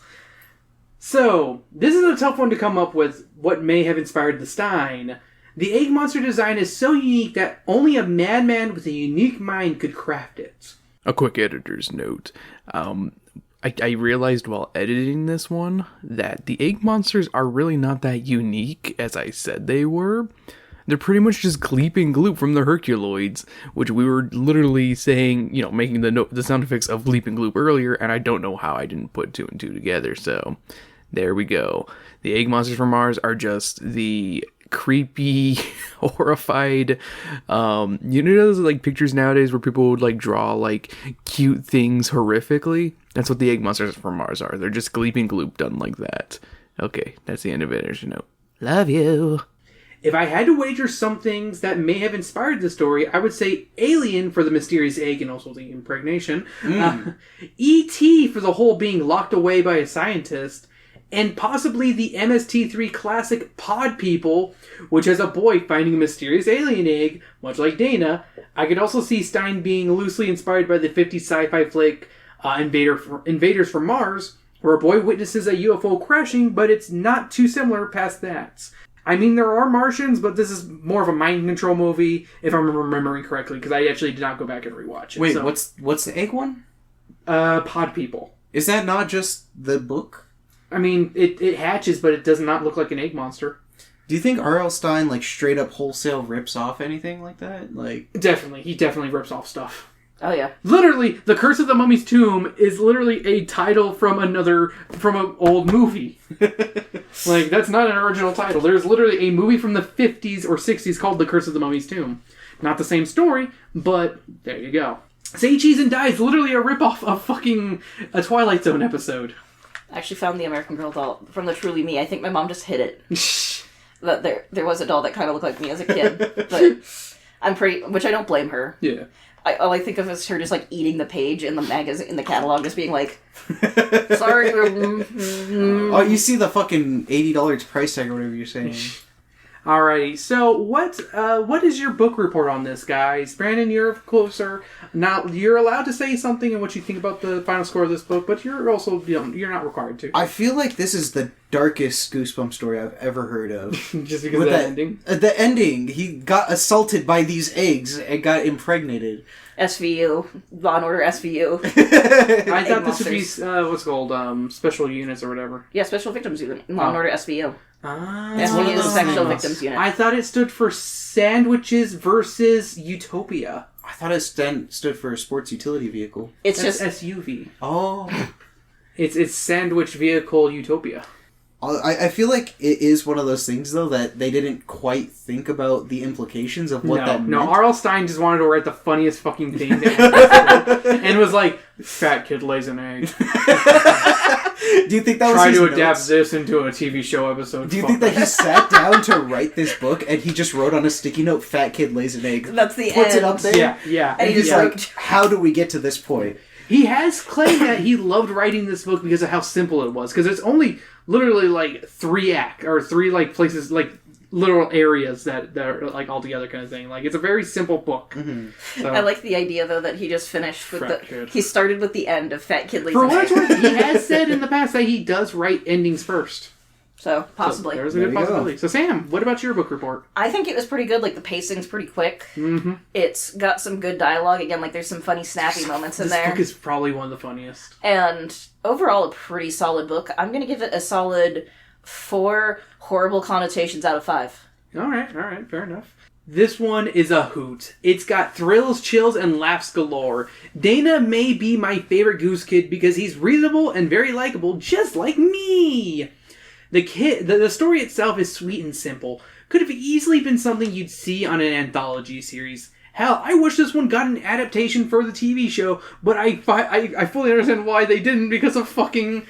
So, this is a tough one to come up with what may have inspired the Stein. The egg monster design is so unique that only a madman with a unique mind could craft it. A quick editor's note. I realized while editing this one that the egg monsters are really not that unique as I said they were. They're pretty much just Gleep and Gloop from the Herculoids, which we were literally saying, making the sound effects of Gleep and Gloop earlier, and I don't know how I didn't put two and two together, so there we go. The egg monsters from Mars are just the creepy, horrified, those pictures nowadays where people would draw cute things horrifically? That's what the egg monsters from Mars are. They're just Gleep and Gloop done like that. Okay, that's the end of editor's note. Love you. If I had to wager some things that may have inspired the story, I would say Alien for the mysterious egg and also the impregnation, E.T. for the whole being locked away by a scientist, and possibly the MST3 classic Pod People, which has a boy finding a mysterious alien egg, much like Dana. I could also see Stein being loosely inspired by the 50s sci-fi flick Invaders from Mars, where a boy witnesses a UFO crashing, but it's not too similar past that. I mean, there are Martians, but this is more of a mind control movie, if I'm remembering correctly, because I actually did not go back and rewatch it. Wait, so, what's the egg one? Pod People. Is that not just the book? I mean, it hatches, but it does not look like an egg monster. Do you think R.L. Stein, straight up wholesale rips off anything like that? Definitely. He definitely rips off stuff. Oh, yeah. Literally, The Curse of the Mummy's Tomb is literally a title from an old movie. That's not an original title. There's literally a movie from the 50s or 60s called The Curse of the Mummy's Tomb. Not the same story, but there you go. Say Cheese and Die is literally a ripoff of fucking a Twilight Zone episode. I actually found the American Girl doll from the Truly Me. I think my mom just hid it. That there was a doll that kind of looked like me as a kid. But which I don't blame her. Yeah. All I think of is her just eating the page in the magazine, in the catalog, just being sorry. Oh, you see the fucking $80 price tag or whatever you're saying. Alrighty, so what is your book report on this, guys? Brandon, you're closer. Now, you're allowed to say something and what you think about the final score of this book, but you're also, you're not required to. I feel like this is the darkest Goosebumps story I've ever heard of. Just because of the ending? The ending. He got assaulted by these eggs and got impregnated. SVU. Law and Order SVU. I thought this would be, what's it called, Special Units or whatever. Yeah, Special Victims Unit. Law and Order SVU. SVU is Special Victims Unit. I thought it stood for Sandwiches versus Utopia. I thought it stood for Sports Utility Vehicle. It's That's just SUV. Oh. It's Sandwich Vehicle Utopia. I feel like it is one of those things, though, that they didn't quite think about the implications of what that meant. No, R.L. Stein just wanted to write the funniest fucking thing and was like, fat kid lays an egg. Do you think that was Try to notes? adapt this into a TV show episode. Do you think that he sat down to write this book and he just wrote on a sticky note, fat kid lays an egg? That's the Puts end. it up there? Yeah. And he's like, how do we get to this point? He has claimed that he loved writing this book because of how simple it was. Because it's only literally like 3 places, like literal areas that are like all together kind of thing. Like it's a very simple book. Mm-hmm. So, I like the idea though that he just finished with Fat Kid. he started with the end of Fat Kid Leaves for an what it's Egg. worth, he has said in the past that he does write endings first. So possibly. So there's a There good you go. possibility. So Sam, what about your book report? I think it was pretty good. Like the pacing's pretty quick. Mm-hmm. It's got some good dialogue. Again, like there's some funny, snappy moments in This there. book is probably one of the funniest. And overall, a pretty solid book. I'm going to give it a solid 4 horrible connotations out of 5. All right, fair enough. This one is a hoot. It's got thrills, chills, and laughs galore. Dana may be my favorite Goose Kid because he's reasonable and very likable, just like me. The story itself is sweet and simple. Could have easily been something you'd see on an anthology series. Hell, I wish this one got an adaptation for the TV show, but I fully understand why they didn't because of fucking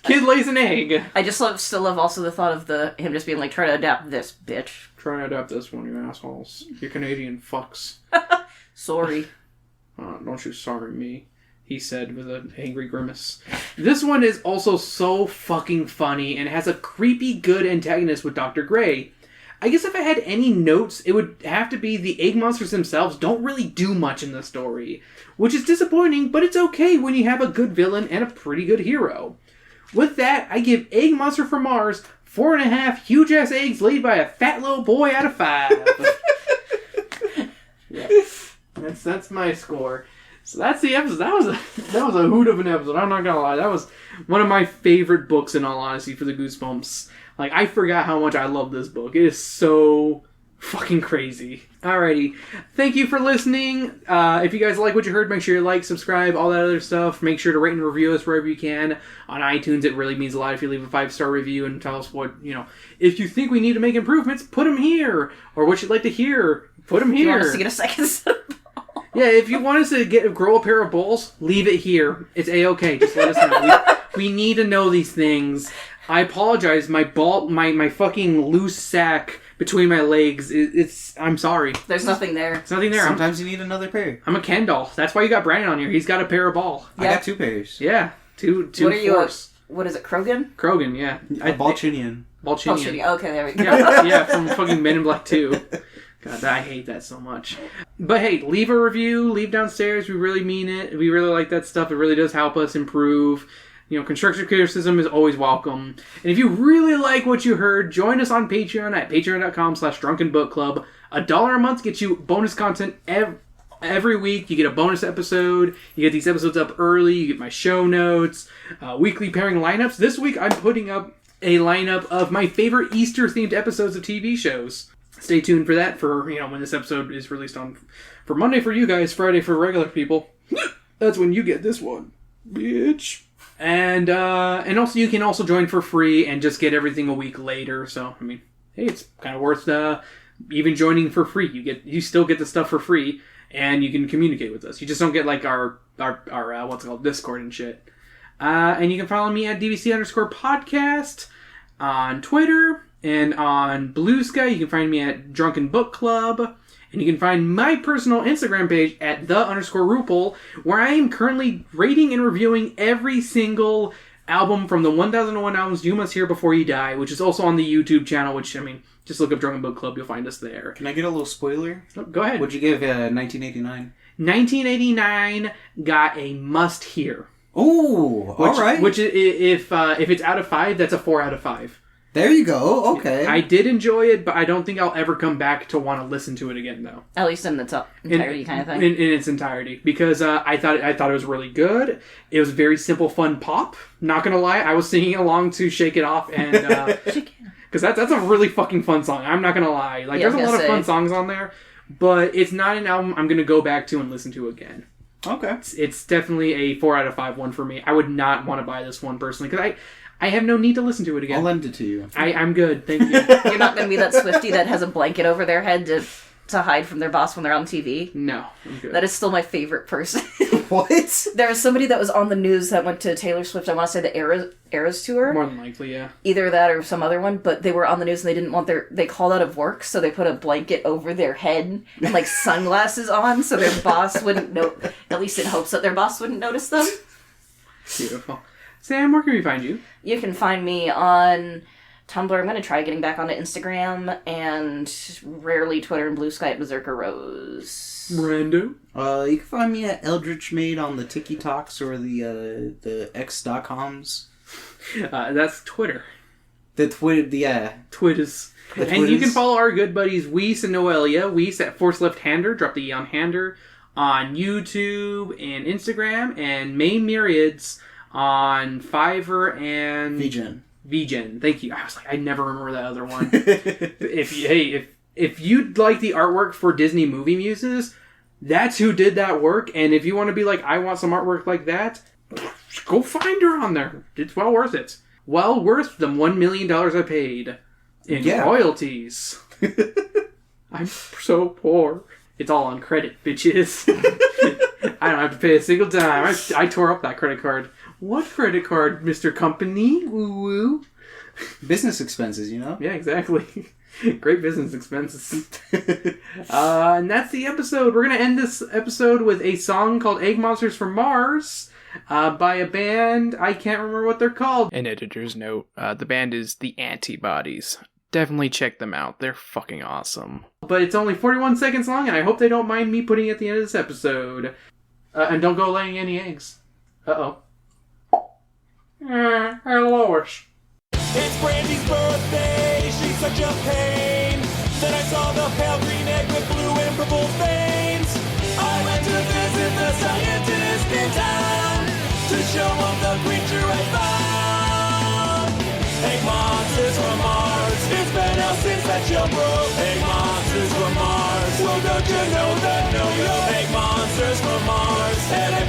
Kid Lays an Egg. I just still love also the thought of him just being like, try to adapt this, bitch. Try to adapt this one, you assholes. You Canadian fucks. Sorry. Don't you sorry me, he said with an angry grimace. This one is also so fucking funny and has a creepy good antagonist with Dr. Gray. I guess if I had any notes, it would have to be the egg monsters themselves don't really do much in the story, which is disappointing, but it's okay when you have a good villain and a pretty good hero. With that, I give Egg Monster from Mars 4.5 huge-ass eggs laid by a fat little boy out of 5. Yeah, that's my score. So that's the episode. That was a hoot of an episode. I'm not gonna lie. That was one of my favorite books, in all honesty, for the Goosebumps. Like, I forgot how much I love this book. It is so fucking crazy. Alrighty. Thank you for listening. If you guys like what you heard, make sure you like, subscribe, all that other stuff. Make sure to rate and review us wherever you can. On iTunes, it really means a lot if you leave a 5-star review and tell us what, if you think we need to make improvements, put them here. Or what you'd like to hear, put them here. You want us to get a second set of balls? Yeah, if you want us to grow a pair of balls, leave it here. It's A-okay. Just let us know. We need to know these things. I apologize. My fucking loose sack between my legs. I'm sorry. There's nothing there. It's nothing there. Sometimes you need another pair. I'm a Ken doll. That's why you got Brandon on here. He's got a pair of ball. I got 2 pairs. Yeah, two. What are you? Force. What is it? Krogan? Krogan, yeah. A Balchinian. Balchinian. Okay, there we go. Yeah, from fucking Men in Black 2. God, I hate that so much. But hey, leave a review. Leave downstairs. We really mean it. We really like that stuff. It really does help us improve. Constructive criticism is always welcome. And if you really like what you heard, join us on Patreon at patreon.com/Drunken Book Club. $1 a month gets you bonus content every week. You get a bonus episode. You get these episodes up early. You get my show notes. Weekly pairing lineups. This week I'm putting up a lineup of my favorite Easter-themed episodes of TV shows. Stay tuned for that for, when this episode is released for Monday for you guys, Friday for regular people. That's when you get this one, bitch. And also you can also join for free and just get everything a week later. So, hey, it's kind of worth even joining for free. You still get the stuff for free and you can communicate with us. You just don't get like our what's it called, Discord and shit. And you can follow me at DVC_podcast on Twitter and on Blue Sky. You can find me at Drunken Book Club. And you can find my personal Instagram page at _RuPaul, where I am currently rating and reviewing every single album from the 1001 Albums You Must Hear Before You Die, which is also on the YouTube channel, which, just look up Drunken Book Club, you'll find us there. Can I get a little spoiler? Oh, go ahead. What'd you give 1989? 1989 got a must-hear. Ooh, alright. Which, if it's out of 5, that's a 4 out of 5. There you go, okay. I did enjoy it, but I don't think I'll ever come back to want to listen to it again, though. At least in its entirety kind of thing. In its entirety. Because I thought it was really good. It was very simple, fun pop. Not gonna lie, I was singing along to Shake It Off, and because that's a really fucking fun song. I'm not gonna lie. There's a lot of fun songs on there, but it's not an album I'm gonna go back to and listen to again. Okay. It's definitely a 4 out of 5 one for me. I would not want to buy this one personally, because I have no need to listen to it again. I'll lend it to you. I'm good, thank you. You're not going to be that Swiftie that has a blanket over their head to hide from their boss when they're on TV? No, I'm good. That is still my favorite person. What? There was somebody that was on the news that went to Taylor Swift, I want to say the Eras tour. More than likely, yeah. Either that or some other one, but they were on the news and they didn't want they called out of work, so they put a blanket over their head and like sunglasses on so their boss wouldn't know, at least in hopes that their boss wouldn't notice them. Beautiful. Sam, where can we find you? You can find me on Tumblr. I'm going to try getting back onto Instagram and rarely Twitter and Blue Sky at Berserker Rose. Brando? You can find me at Eldritch Maid on the TikToks or the X.coms. That's Twitter. The Twitter, yeah. Twitters. And you can follow our good buddies Weiss and Noelia. Weiss at Force Left Hander, drop the E on Hander, on YouTube and Instagram, and May Myriads on Fiverr and VGen. Thank you. I was like, I never remember that other one. If you'd like the artwork for Disney movie muses, that's who did that work. And if you want to be like, I want some artwork like that, go find her on there. It's well worth it. Well worth the $1 million I paid in royalties. I'm so poor. It's all on credit, bitches. I don't have to pay a single dime. I tore up that credit card. What credit card, Mr. Company? Woo woo. Business expenses, you know? Yeah, exactly. Great business expenses. And that's the episode. We're going to end this episode with a song called Egg Monsters from Mars by a band. I can't remember what they're called. An editor's note. The band is The Antibodies. Definitely check them out. They're fucking awesome. But it's only 41 seconds long, and I hope they don't mind me putting it at the end of this episode. And don't go laying any eggs. Uh-oh. Lois. It's Brandy's birthday, she's such a pain. Then I saw the pale green egg with blue and purple veins. I went to visit the scientist in town to show him the creature I found. Egg monsters from Mars, it's been out since that show broke. Egg monsters from Mars, well don't you know that, no, yo. Egg monsters from Mars, and I'm